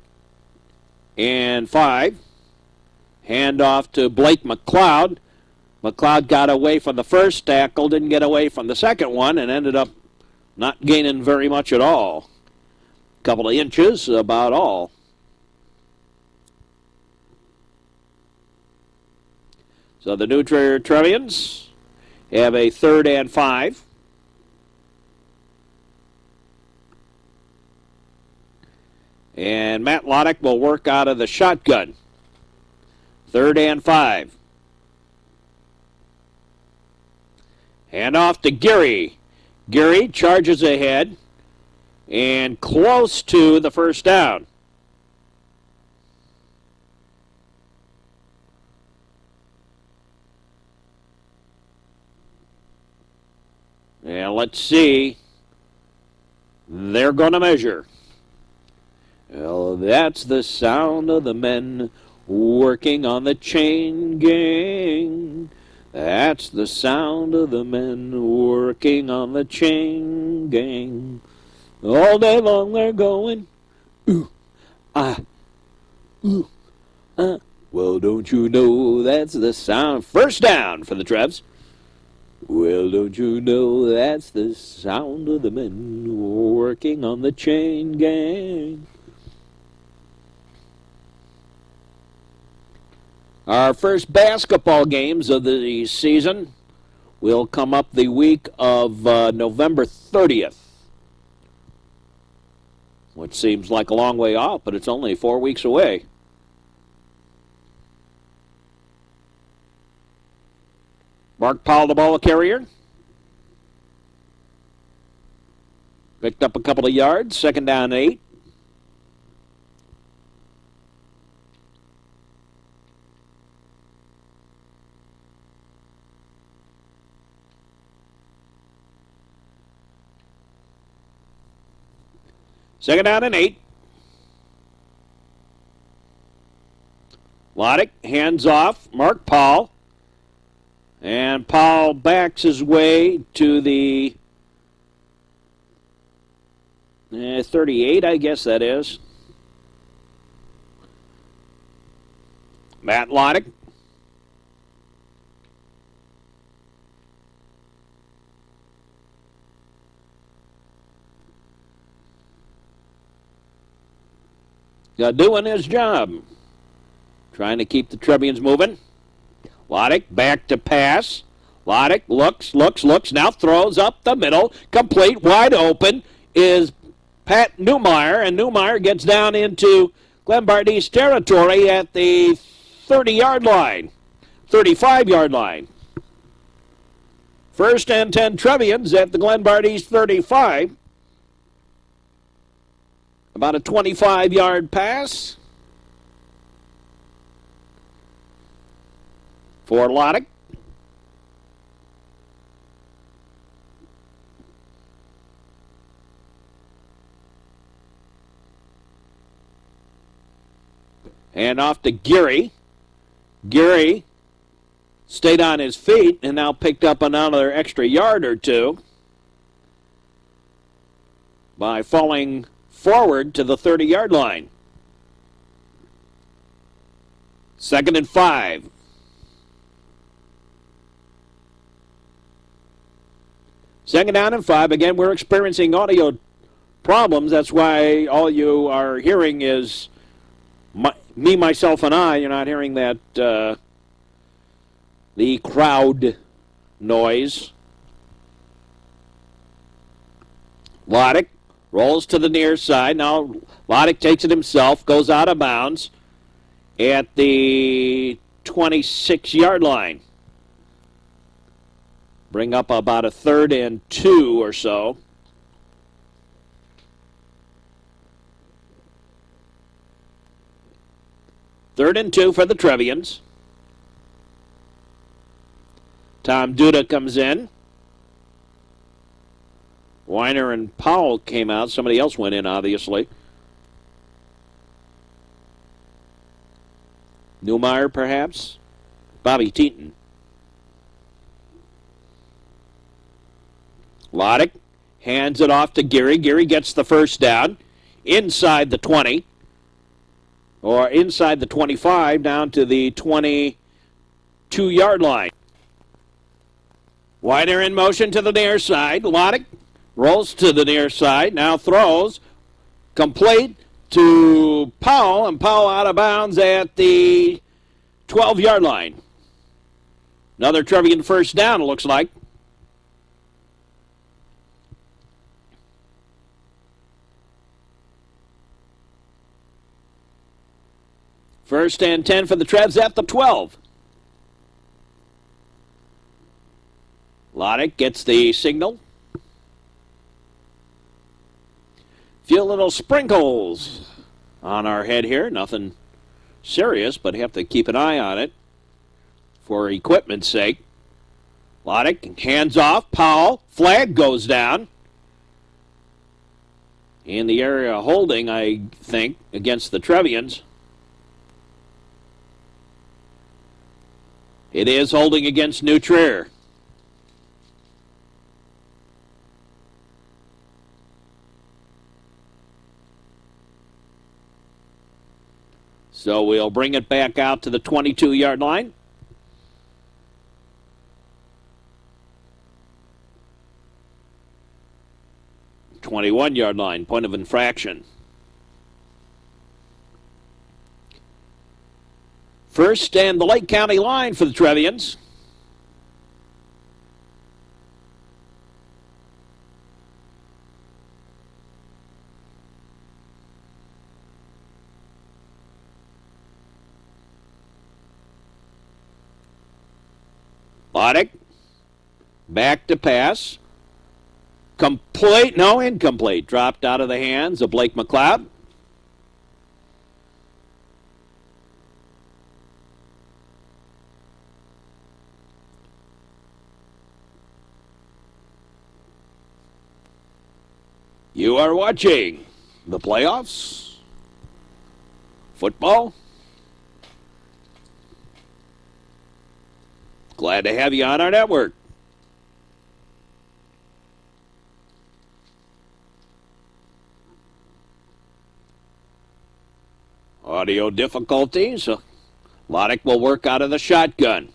and 5. Handoff to Blake McLeod. McLeod got away from the first tackle, didn't get away from the second one, and ended up not gaining very much at all. A couple of inches, about all. So the new Trier Trevians have a 3rd and 5. And Matt Loddick will work out of the shotgun. 3rd and 5. Hand off to Geary. Geary charges ahead and close to the 1st down. And let's see. They're going to measure. Well, that's the sound of the men working on the chain gang. That's the sound of the men working on the chain gang. All day long they're going, ooh, ah, ooh, ah. Well, don't you know that's the sound? 1st down for the Trevs. Well, don't you know that's the sound of the men working on the chain gang? Our first basketball games of the season will come up the week of November 30th, which seems like a long way off, but it's only 4 weeks away. Mark Powell, the ball carrier. Picked up a couple of yards. 2nd down and 8. Second down and 8. Loddick hands off. Mark Powell. And Powell backs his way to the 38, I guess that is. Matt Loddick. Doing his job. Trying to keep the Trevians moving. Loddick back to pass. Loddick looks, now throws up the middle. Complete, wide open is Pat Newmeyer, and Newmeyer gets down into Glenbard East territory at the 30-yard line, 35-yard line. 1st and 10 Trevians at the Glenbard East 35. About a 25-yard pass for Loddick. And off to Geary. Geary stayed on his feet and now picked up another extra yard or two by falling forward to the 30-yard line. 2nd and 5. Second down and 5. Again, we're experiencing audio problems. That's why all you are hearing is me, myself, and I. You're not hearing that the crowd noise. Loddick rolls to the near side. Now Loddick takes it himself, goes out of bounds at the 26-yard line. Bring up about a 3rd and 2 or so. Third and 2 for the Trevians. Tom Duda comes in. Weiner and Powell came out. Somebody else went in, obviously. Newmeyer, perhaps? Bobby Teaton. Loddick hands it off to Geary. Geary gets the 1st down inside the 20. Or inside the 25 down to the 22-yard line. Weiner in motion to the near side. Loddick rolls to the near side. Now throws. Complete to Powell. And Powell out of bounds at the 12-yard line. Another Trevian 1st down, it looks like. First and 10 for the Trevs at the 12. Loddick gets the signal. Few little sprinkles on our head here. Nothing serious, but have to keep an eye on it for equipment's sake. Loddick hands off. Powell. Flag goes down. In the area holding, I think, against the Trevians. It is holding against New Trier. So we'll bring it back out to the 22-yard line. .21-yard line, point of infraction. First and the Lake County line for the Trevians. Loddick back to pass. Complete, no, incomplete. Dropped out of the hands of Blake McLeod. You are watching the playoffs. Football. Glad to have you on our network. Audio difficulties. Lodick will work out of the shotgun.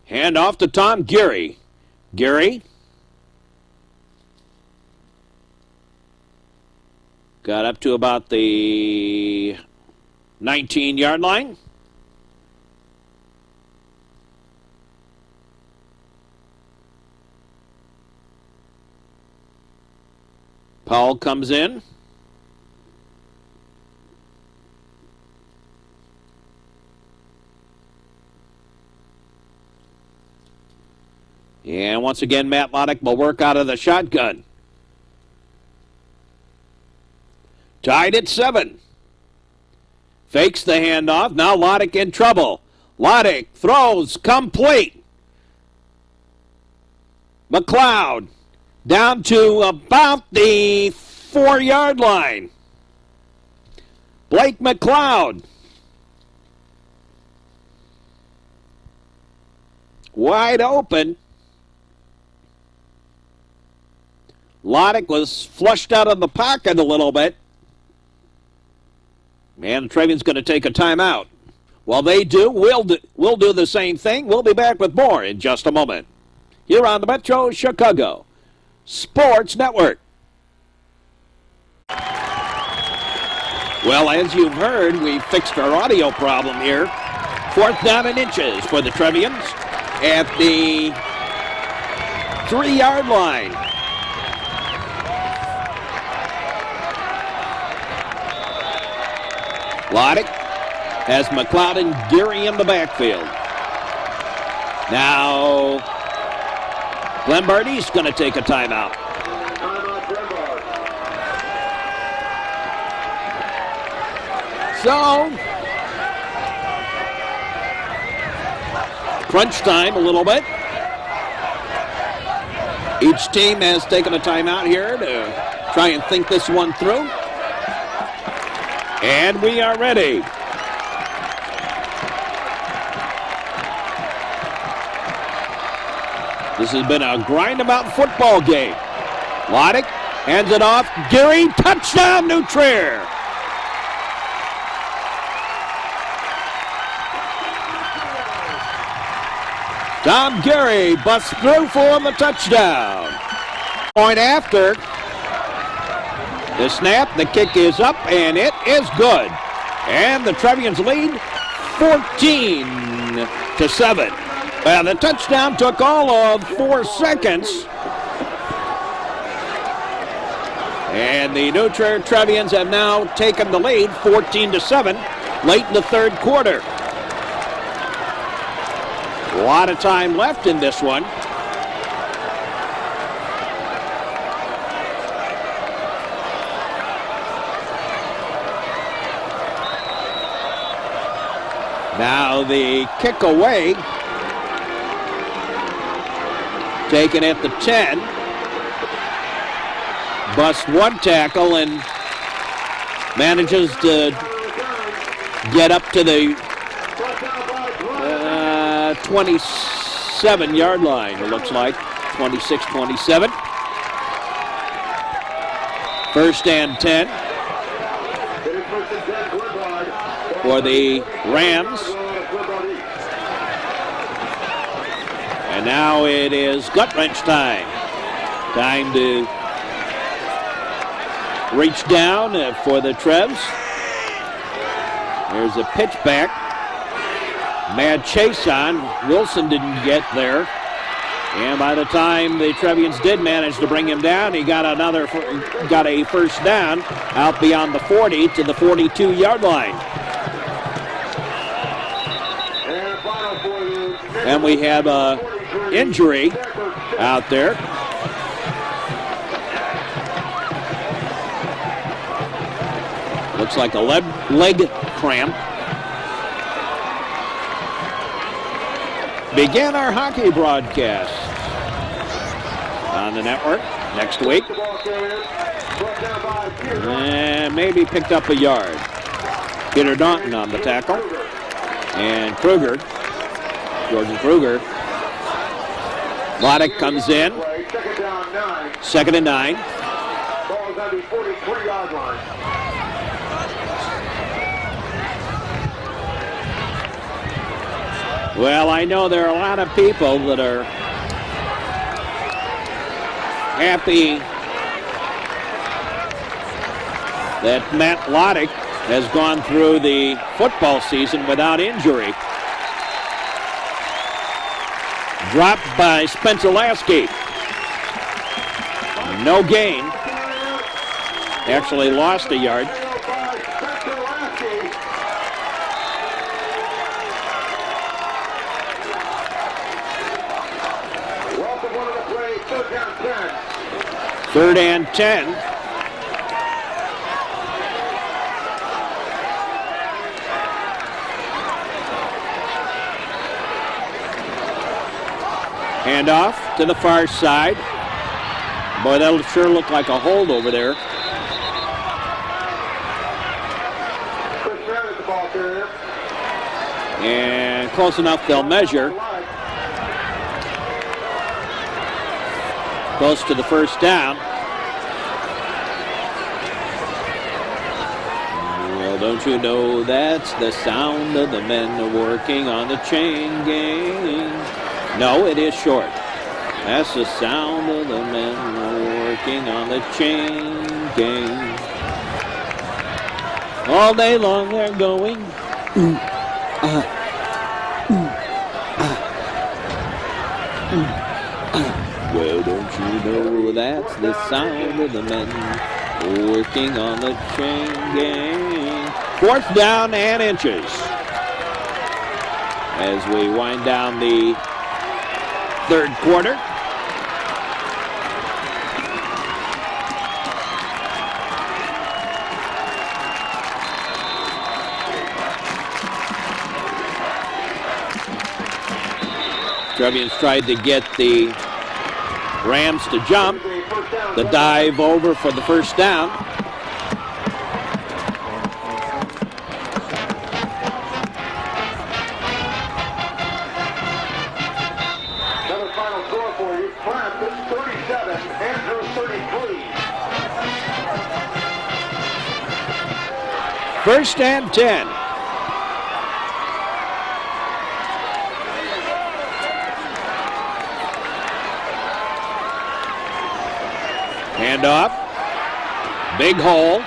Hand off to Tom Geary. Geary. Got up to about the 19-yard line. Powell comes in. And once again, Matt Lodick will work out of the shotgun. Tied at 7. Fakes the handoff. Now Lodick in trouble. Lodick throws complete. McLeod down to about the 4-yard line. Blake McLeod. Wide open. Lodick was flushed out of the pocket a little bit. And Trevian's going to take a timeout. While they do, we'll do the same thing. We'll be back with more in just a moment. Here on the Metro Chicago Sports Network. Well, as you've heard, we fixed our audio problem here. 4th down and inches for the Trevians at the 3-yard line. Lodick has McLeod and Geary in the backfield. Now, Glenbard East going to take a timeout. So, crunch time a little bit. Each team has taken a timeout here to try and think this one through. And we are ready. This has been a grind-em-out football game. Lodick hands it off. Geary, touchdown, New Trier. Tom Geary busts through for the touchdown. Point after the snap, the kick is up, and it is good. And the Trevians lead 14-7. Well, the touchdown took all of 4 seconds. And the New Trier Trevians have now taken the lead 14-7 late in the 3rd quarter. A lot of time left in this one. Now the kick away, taken at the 10. Busts one tackle and manages to get up to the 27-yard line, it looks like. 26-27. 1st and 10 for the Rams. And now it is gut wrench time. Time to reach down for the Trevs. There's a pitch back. Mad chase on. Wilson didn't get there. And by the time the Trevians did manage to bring him down, he got a 1st down out beyond the 40 to the 42-yard line. And we have a injury out there. Looks like a leg cramp. Begin our hockey broadcast on the network next week. And maybe picked up a yard. Peter Daunton on the tackle. And Kruger, Jordan Kruger. Loddick comes in. 2nd and 9. Ball is on the 43-yard line. Well, I know there are a lot of people that are happy that Matt Loddick has gone through the football season without injury. Dropped by Spencer Lasky. No gain. Actually lost a yard. Third and 10. Hand off to the far side. Boy, that'll sure look like a hold over there. And close enough, they'll measure. Close to the first down. Well, don't you know that's the sound of the men working on the chain gang? No, it is short. That's the sound of the men working on the chain gang. All day long they're going. Well, don't you know that's the sound of the men working on the chain gang. 4th down and inches. As we wind down the 3rd quarter. Trevians tried to get the Rams to jump. The dive over for the first down. Another final score for you. Clemson 37, Andrews 33. 1st and 10. Hand off. Big hole.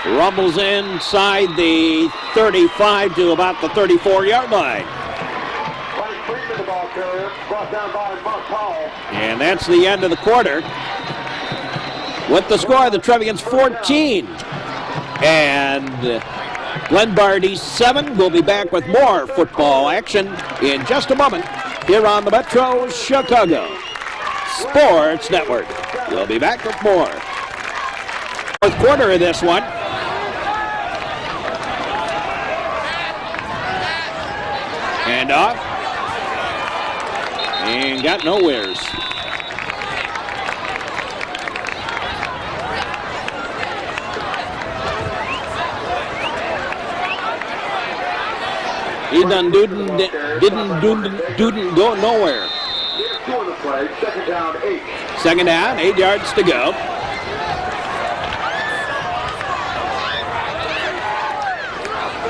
Rumbles inside the 35 to about the 34-yard line. The ball carrier, brought down by Mark Hall. And that's the end of the quarter. With the score, the Trevians 14 and Glenbard East 7. We'll be back with more football action in just a moment here on the Metro Chicago Sports Network. We'll be back with more. 4th quarter of this one. Hand off. And got nowheres. He didn't go nowhere. 2nd down, 8. 2nd down, 8 yards to go.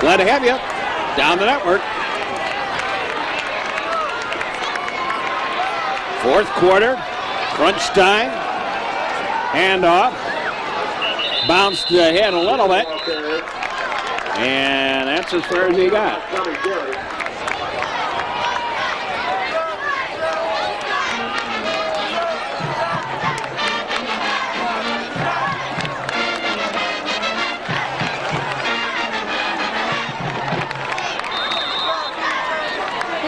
Glad to have you down the network. 4th quarter, crunch time. Hand off. Bounced ahead a little bit. And that's as far as he got.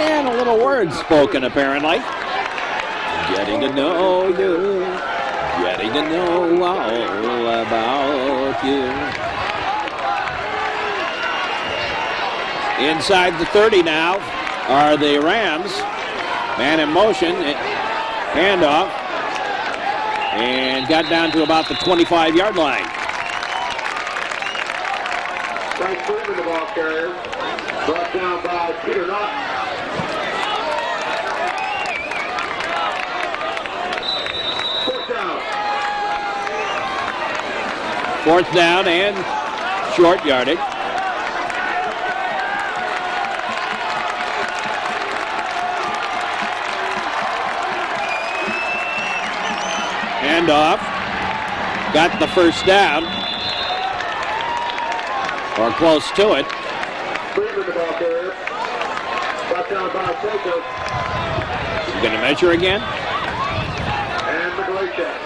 And a little word spoken, apparently. Getting to know you. Getting to know all about you. Inside the 30 now are the Rams. Man in motion. Handoff. And got down to about the 25-yard line. Frank Freeman, the ball carrier. Brought down by Peter Knott. Fourth down and short yardage. Handoff. Got the first down. Or close to it. Freeman, the ball carrier. Brought down by Baker. You going to measure again? And McGlade.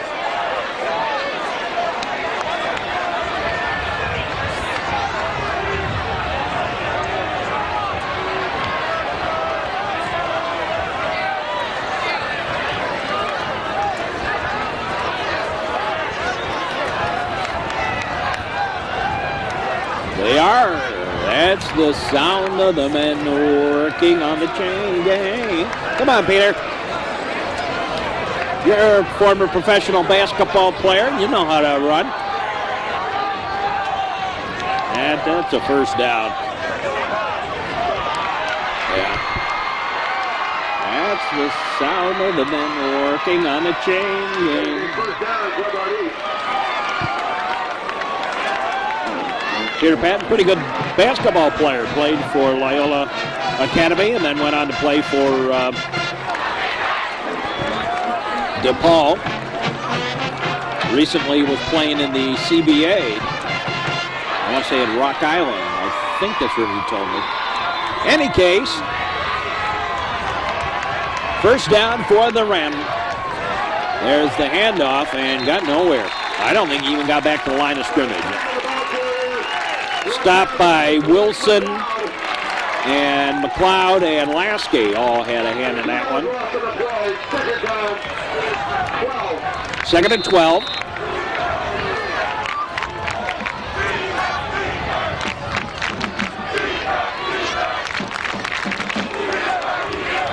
They are. That's the sound of the men working on the chain gang. Come on, Peter. You're a former professional basketball player. You know how to run. And that's a first down. Yeah. That's the sound of the men working on the chain gang. First down, Glenbard East. Peter Patton, pretty good basketball player. Played for Loyola Academy and then went on to play for DePaul. Recently was playing in the CBA. I want to say at Rock Island. I think that's where he told me. Any case, first down for the Rams. There's the handoff and got nowhere. I don't think he even got back to the line of scrimmage. Stopped by Wilson and McLeod and Lasky all had a hand in that one. Second and 12.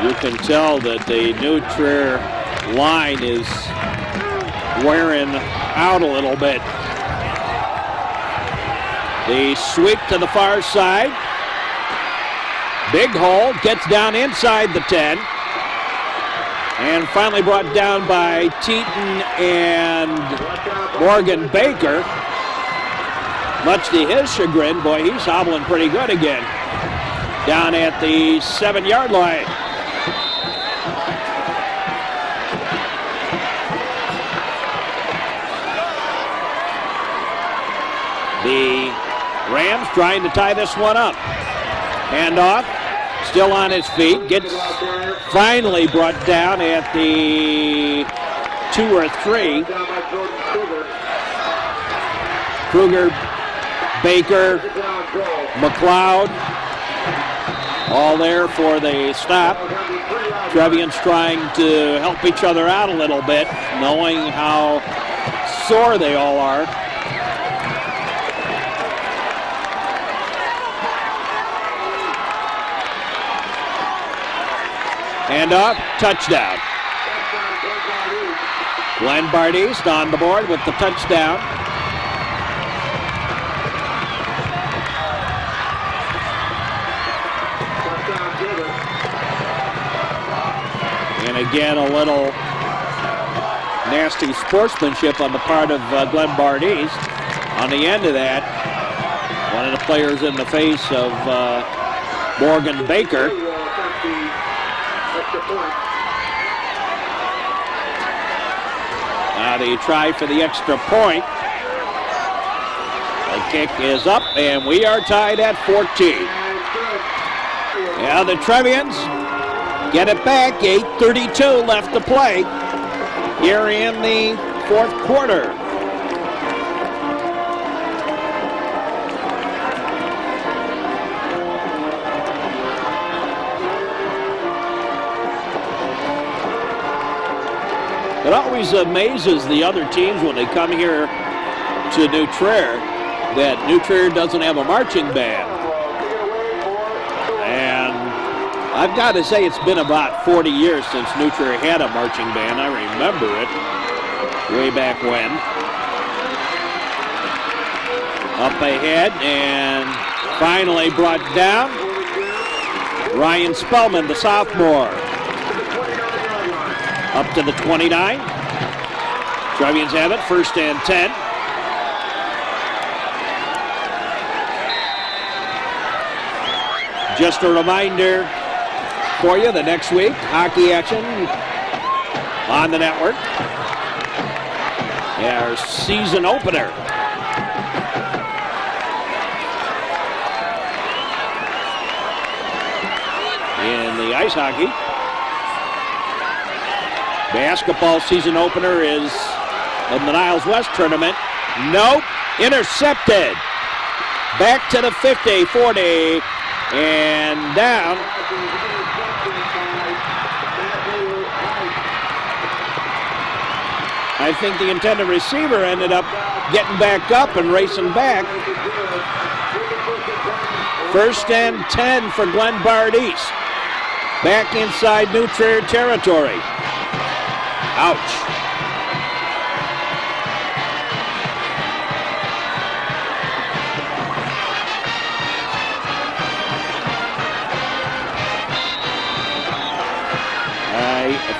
You can tell that the new Trier line is wearing out a little bit. The sweep to the far side. Big hole, gets down inside the 10. And finally brought down by Teton and Morgan Baker. Much to his chagrin, boy, he's hobbling pretty good again. Down at the 7-yard line. The Rams trying to tie this one up. Handoff, still on his feet, gets finally brought down at the 2 or 3. Kruger, Baker, McLeod, all there for the stop. Trevians trying to help each other out a little bit, knowing how sore they all are. And up, touchdown. Glenbard East on the board with the touchdown. And again, a little nasty sportsmanship on the part of Glenbard East. On the end of that, one of the players in the face of Morgan Baker. Now they try for the extra point. The kick is up, and we are tied at 14. Yeah, the Trevians get it back. 8:32 left to play here in the fourth quarter. It always amazes the other teams when they come here to New Trier that New Trier doesn't have a marching band. And I've got to say it's been about 40 years since New Trier had a marching band. I remember it way back when. Up ahead and finally brought down. Ryan Spellman, the sophomore. Up to the 29. Trevians have it, 1st and 10. Just a reminder for you, the next week, hockey action on the network. Our season opener. In the ice hockey. Basketball season opener is of the Niles West tournament. Nope, intercepted. Back to the 50, 40, and down. I think the intended receiver ended up getting back up and racing back. 1st and 10 for Glenbard East. Back inside New Trier territory. Ouch.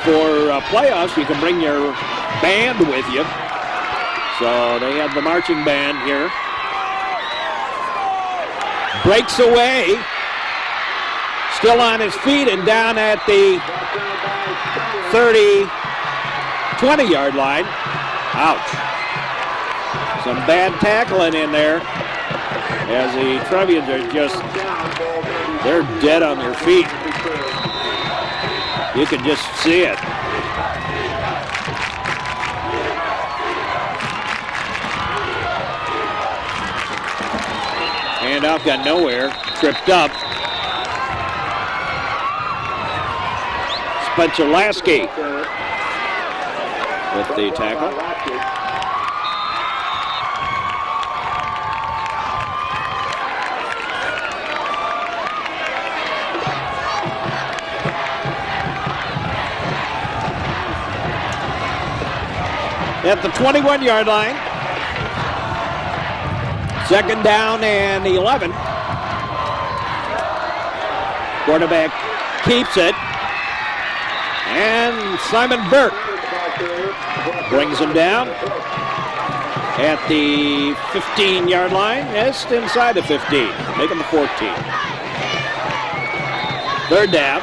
For playoffs, you can bring your band with you. So they have the marching band here. Breaks away. Still on his feet and down at the 20-yard line. Ouch. Some bad tackling in there as the Trevians are just, they're dead on their feet. You can just see it. Handoff got nowhere, tripped up. Spencer Lasky with the tackle. At the 21-yard line. 2nd down and 11. Quarterback keeps it. And Simon Burke brings him down at the 15-yard line. Just inside the 15, making the 14. 3rd down.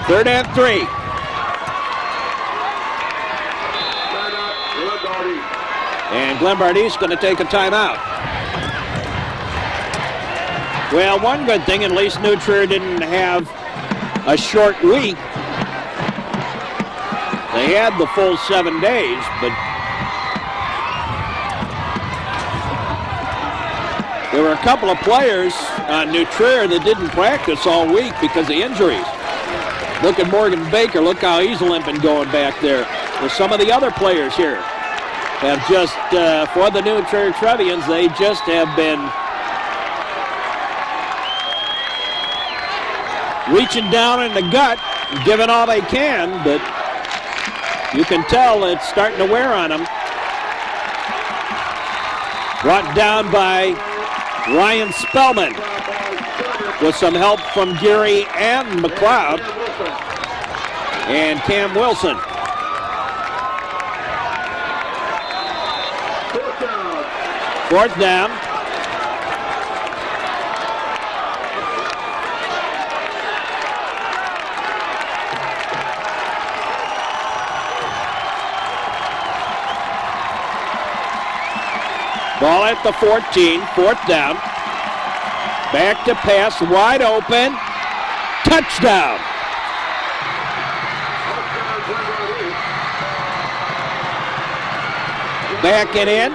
3rd and 3. And Glenbard East going to take a timeout. Well, one good thing, at least New Trier didn't have a short week. They had the full 7 days, but there were a couple of players on New Trier that didn't practice all week because of injuries. Look at Morgan Baker. Look how he's limping going back there. With some of the other players here have just, for the New Trier Trevians, they just have been reaching down in the gut, giving all they can, but you can tell it's starting to wear on them. Brought down by Ryan Spellman with some help from Geary and McLeod and Cam Wilson. Fourth down. Ball at the 14, 4th down. Back to pass, wide open. Touchdown. Back it in.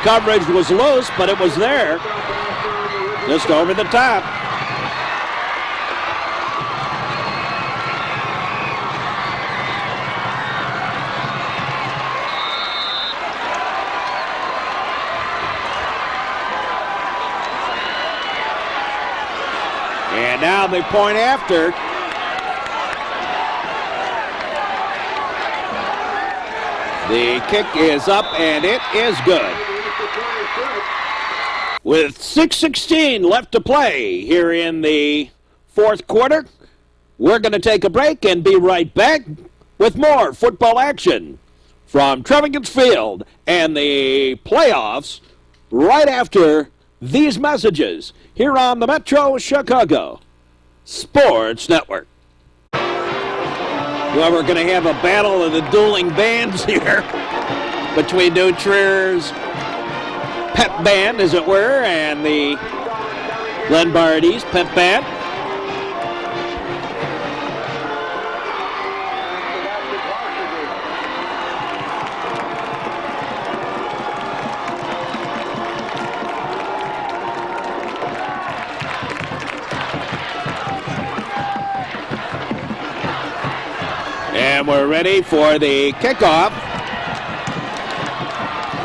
Coverage was loose, but it was there. Just over the top. And now the point after. The kick is up, and it is good. With 6:16 left to play here in the fourth quarter, we're going to take a break and be right back with more football action from Trevians Field and the playoffs right after these messages here on the Metro Chicago Sports Network. Well, we're going to have a battle of the dueling bands here between New Trier's pep band, as it were, and the Glenbard East pep band. And we're ready for the kickoff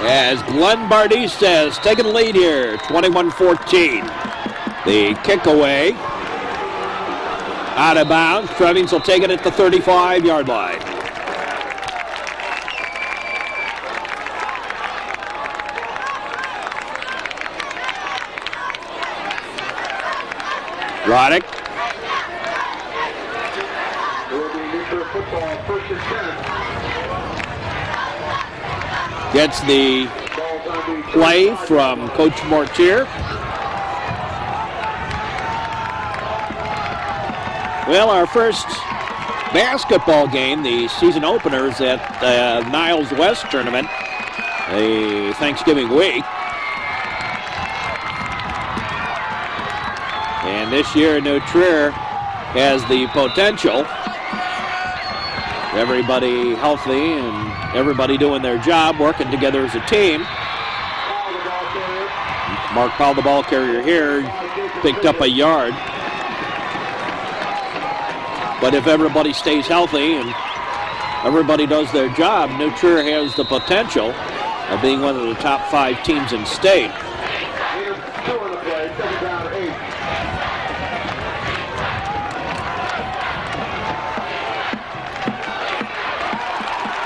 as Glenbard East has taken the lead here, 21-14. The kick away, out of bounds. Trevians will take it at the 35-yard line. Roddick. Gets the play from Coach Mortier. Well, our first basketball game, the season openers at the Niles West tournament, the Thanksgiving week. And this year, New Trier has the potential. Everybody healthy and everybody doing their job, working together as a team. Mark Powell, the ball carrier here, picked up a yard. But if everybody stays healthy and everybody does their job, New Trier has the potential of being one of the top 5 teams in state.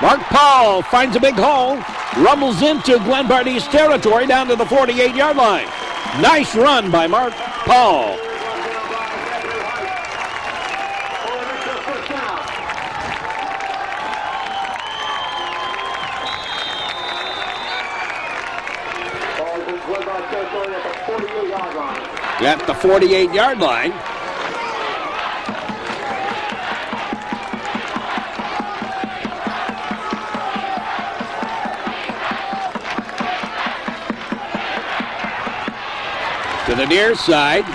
Mark Paul finds a big hole, rumbles into Glenbard East territory down to the 48-yard line. Nice run by Mark Paul. At the 48-yard line. To the near side,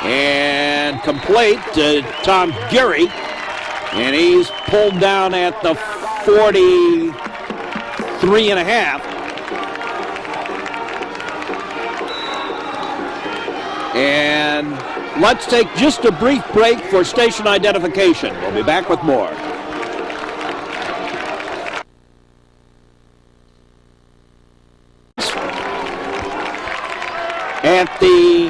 and complete to Tom Geary, and he's pulled down at the 43.5. And let's take just a brief break for station identification. We'll be back with more. At the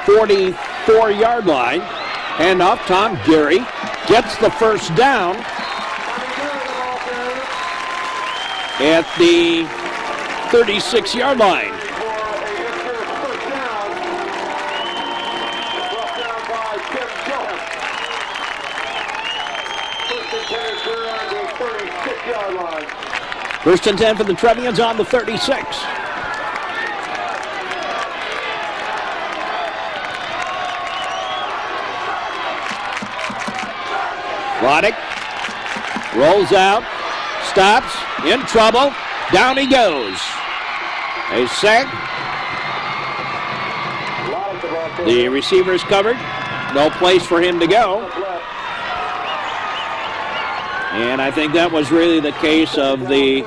44-yard line, hand off, Tom Geary gets the first down at the 36-yard line. First and 10 for the Trevians on the 36. Roddick rolls out, stops, in trouble, down he goes. A sack. The receiver's covered, no place for him to go. And I think that was really the case of the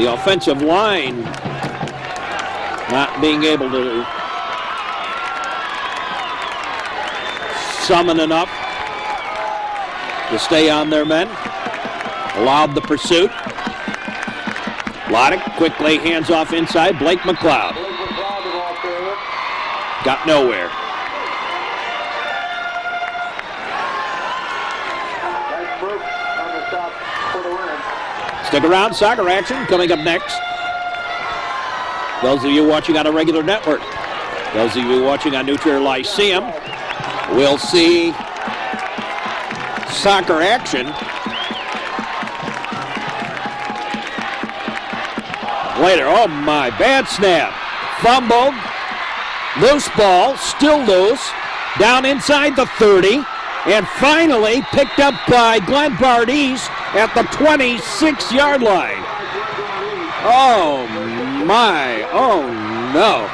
offensive line not being able to summon enough to stay on their men. Allowed the pursuit. Loddick quickly hands off inside. Blake McLeod. Got nowhere. Stick around, soccer action coming up next. Those of you watching on a regular network, those of you watching on New Trier Lyceum, will see soccer action. Later, oh my, bad snap. Fumbled, loose ball, still loose, down inside the 30, and finally picked up by Glenbard East at the 26-yard line. Oh my, oh no.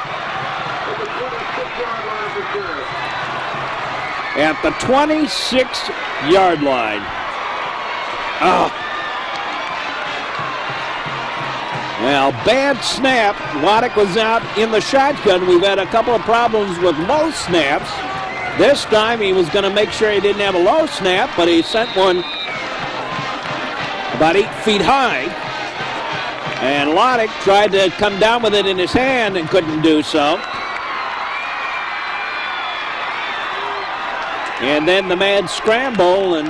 At the 26-yard line. Oh. Well, bad snap. Loddick was out in the shotgun. We've had a couple of problems with low snaps. This time he was going to make sure he didn't have a low snap, but he sent one about 8 feet high. And Loddick tried to come down with it in his hand and couldn't do so. And then the mad scramble and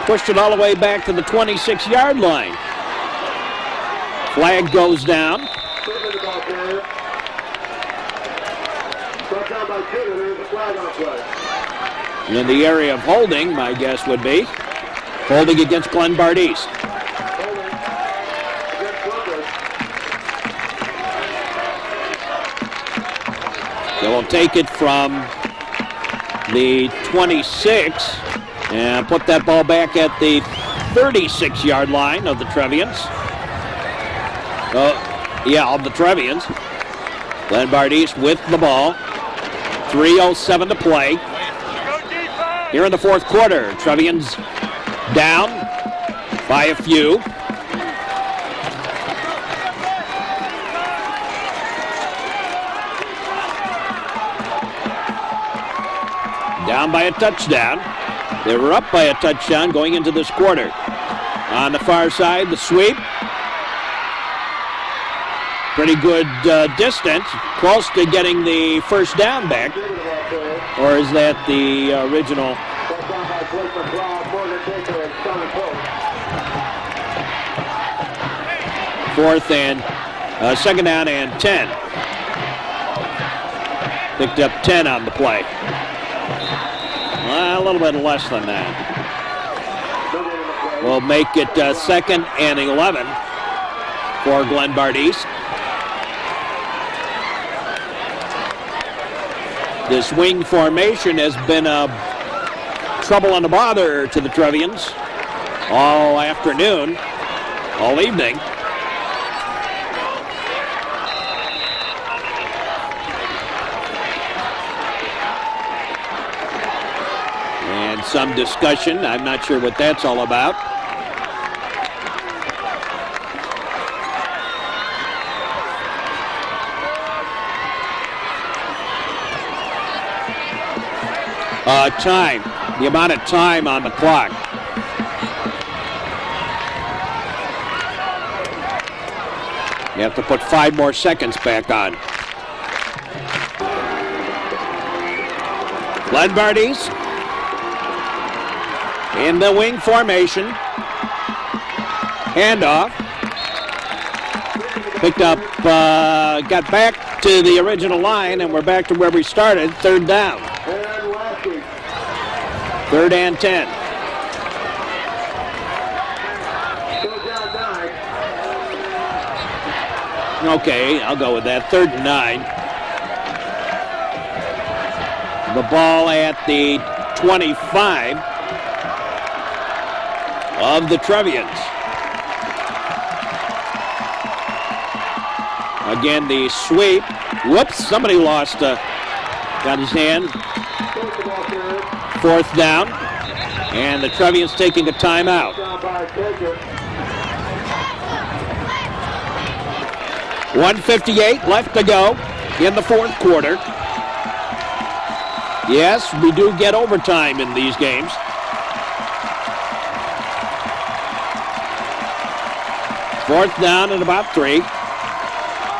pushed it all the way back to the 26-yard line. Flag goes down. In the area of holding, my guess would be. Holding against Glenbard East. They will take it from the 26 and put that ball back at the 36-yard line of the Trevians. Of the Trevians. Glenbard East with the ball. 3:07 to play. Here in the fourth quarter, Trevians down by a few. Down by a touchdown. They were up by a touchdown going into this quarter. On the far side, the sweep. Pretty good distance, close to getting the first down back. Or is that the original? Fourth and second down and 10. Picked up 10 on the play. A little bit less than that. We'll make it second and 11 for Glenbard East. This wing formation has been a trouble and a bother to the Trevians all afternoon, all evening. And some discussion. I'm not sure what that's all about. Time, the amount of time on the clock. You have to put 5 more seconds back on. Glenbard East in the wing formation. Handoff. Picked up, got back to the original line, and we're back to where we started, third down. Third and 10. Okay, I'll go with that. Third and 9. The ball at the 25 of the Trevians. Again, the sweep. Whoops, somebody lost, got his hand. Fourth down, and the Trevians taking a timeout. 1:58 left to go in the fourth quarter. Yes, we do get overtime in these games. 4th down and about 3.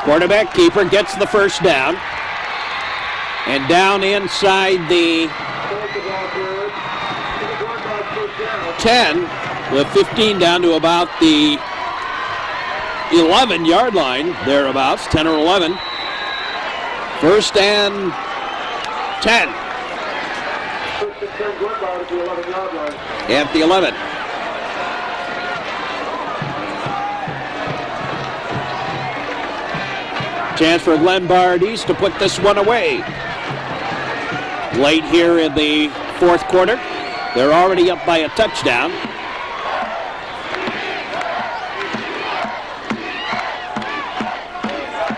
Quarterback keeper gets the first down. And down inside the 10, with 15 down to about the 11-yard line, thereabouts, 10 or 11. 1st and 10. At the 11. Chance for Glenbard East to put this one away. Late here in the 4th quarter. They're already up by a touchdown.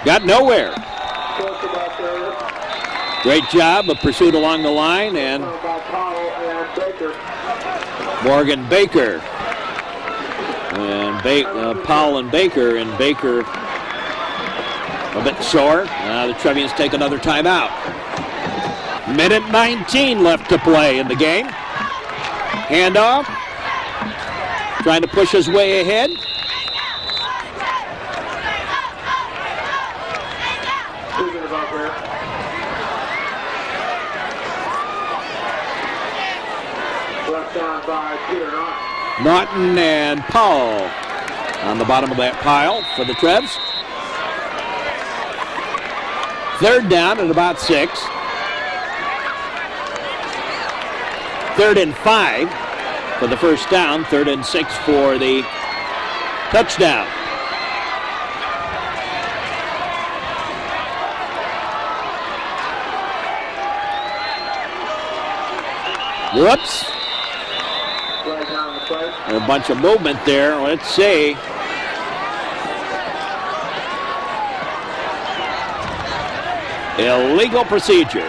Got nowhere. Great job of pursuit along the line, and Morgan Baker. And Powell and Baker, a bit sore. The Trevians take another timeout. Minute 19 left to play in the game. Handoff. Trying to push his way ahead. Naughton and Powell on the bottom of that pile for the Trevs. 3rd down at about 6. 3rd and 5 for the first down. 3rd and 6 for the touchdown. Whoops. A bunch of movement there. Let's see. Illegal procedure.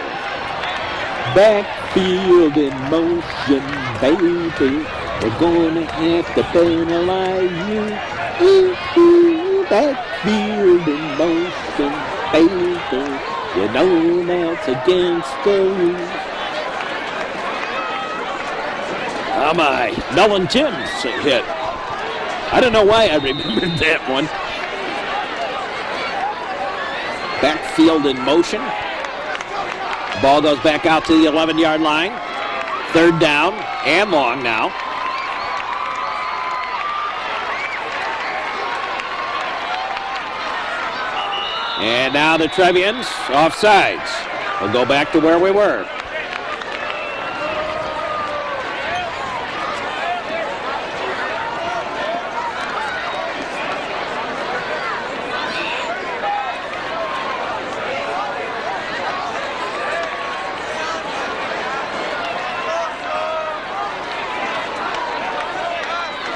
Backfield in motion, baby. We're gonna have to penalize you. Ooh, ooh, backfield in motion, baby. You know that's against the rules. Oh my, Nolan Timms hit. I don't know why I remembered that one. Backfield in motion. Ball goes back out to the 11-yard line. 3rd down and long now. And now the Trevians offsides. We'll go back to where we were.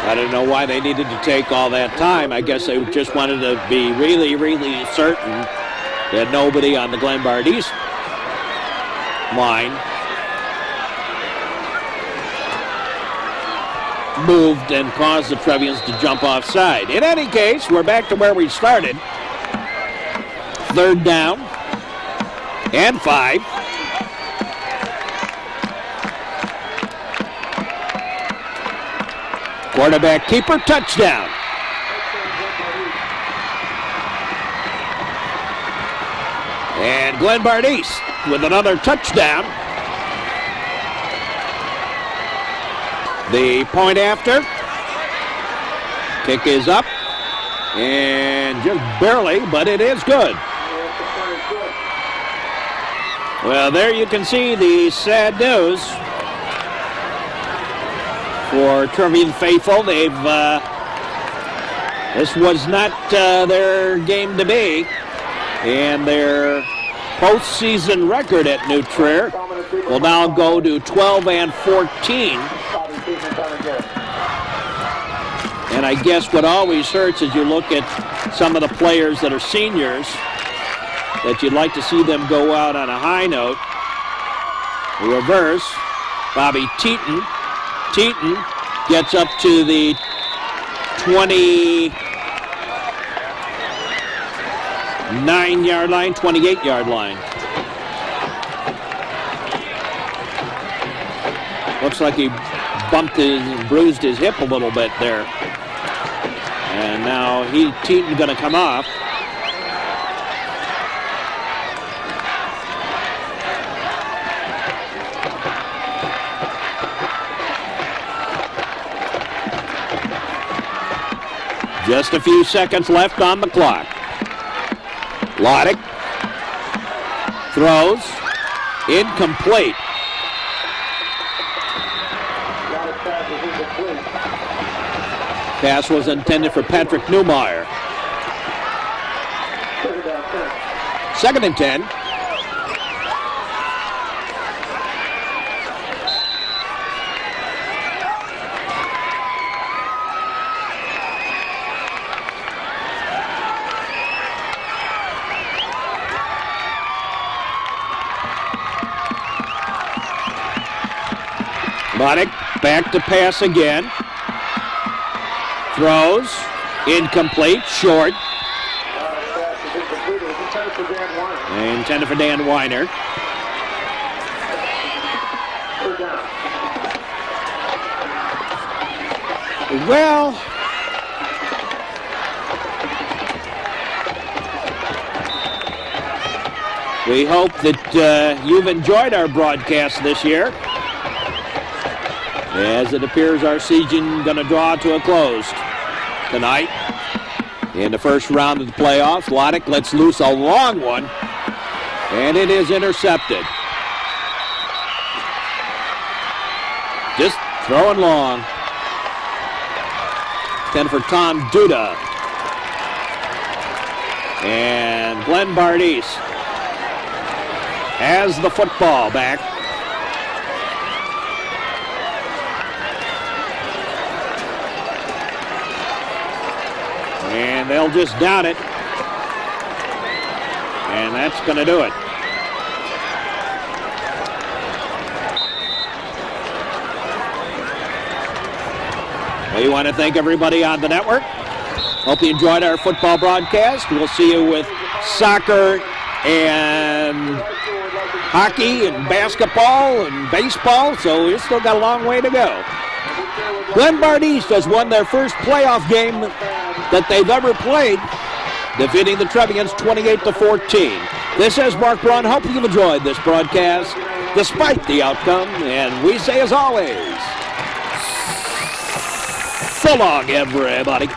I don't know why they needed to take all that time. I guess they just wanted to be really, really certain that nobody on the Glenbard East line moved and caused the Trevians to jump offside. In any case, we're back to where we started. 3rd down and 5. Quarterback keeper, touchdown. And Glenbard East with another touchdown. The point after. Kick is up. And just barely, but it is good. Well, there you can see the sad news for Trevian faithful. They've this was not their game to be, and their postseason record at New Trier will now go to 12-14. And I guess what always hurts is you look at some of the players that are seniors that you'd like to see them go out on a high note. The reverse, Bobby Teton. Teton gets up to the 29-yard line, 28-yard line. Looks like he bruised his hip a little bit there. And now Teaton going to come off. Just a few seconds left on the clock. Loddick throws. Incomplete. Pass was intended for Patrick Newmeyer. 2nd and 10. Loddick back to pass again. Throws. Incomplete. Short. Intended for Dan Weiner. Well, we hope that you've enjoyed our broadcast this year. As it appears our season going to draw to a close tonight. In the first round of the playoffs, Loddick lets loose a long one, and it is intercepted. Just throwing long. 10 for Tom Duda. And Glenbard East has the football back. And they'll just down it. And that's going to do it. We want to thank everybody on the network. Hope you enjoyed our football broadcast. We'll see you with soccer and hockey and basketball and baseball, so we've still got a long way to go. Glenbard East has won their first playoff game that they've ever played, defeating the Trevians 28-14. This is Mark Braun. Hope you've enjoyed this broadcast despite the outcome, and we say as always, so long, everybody.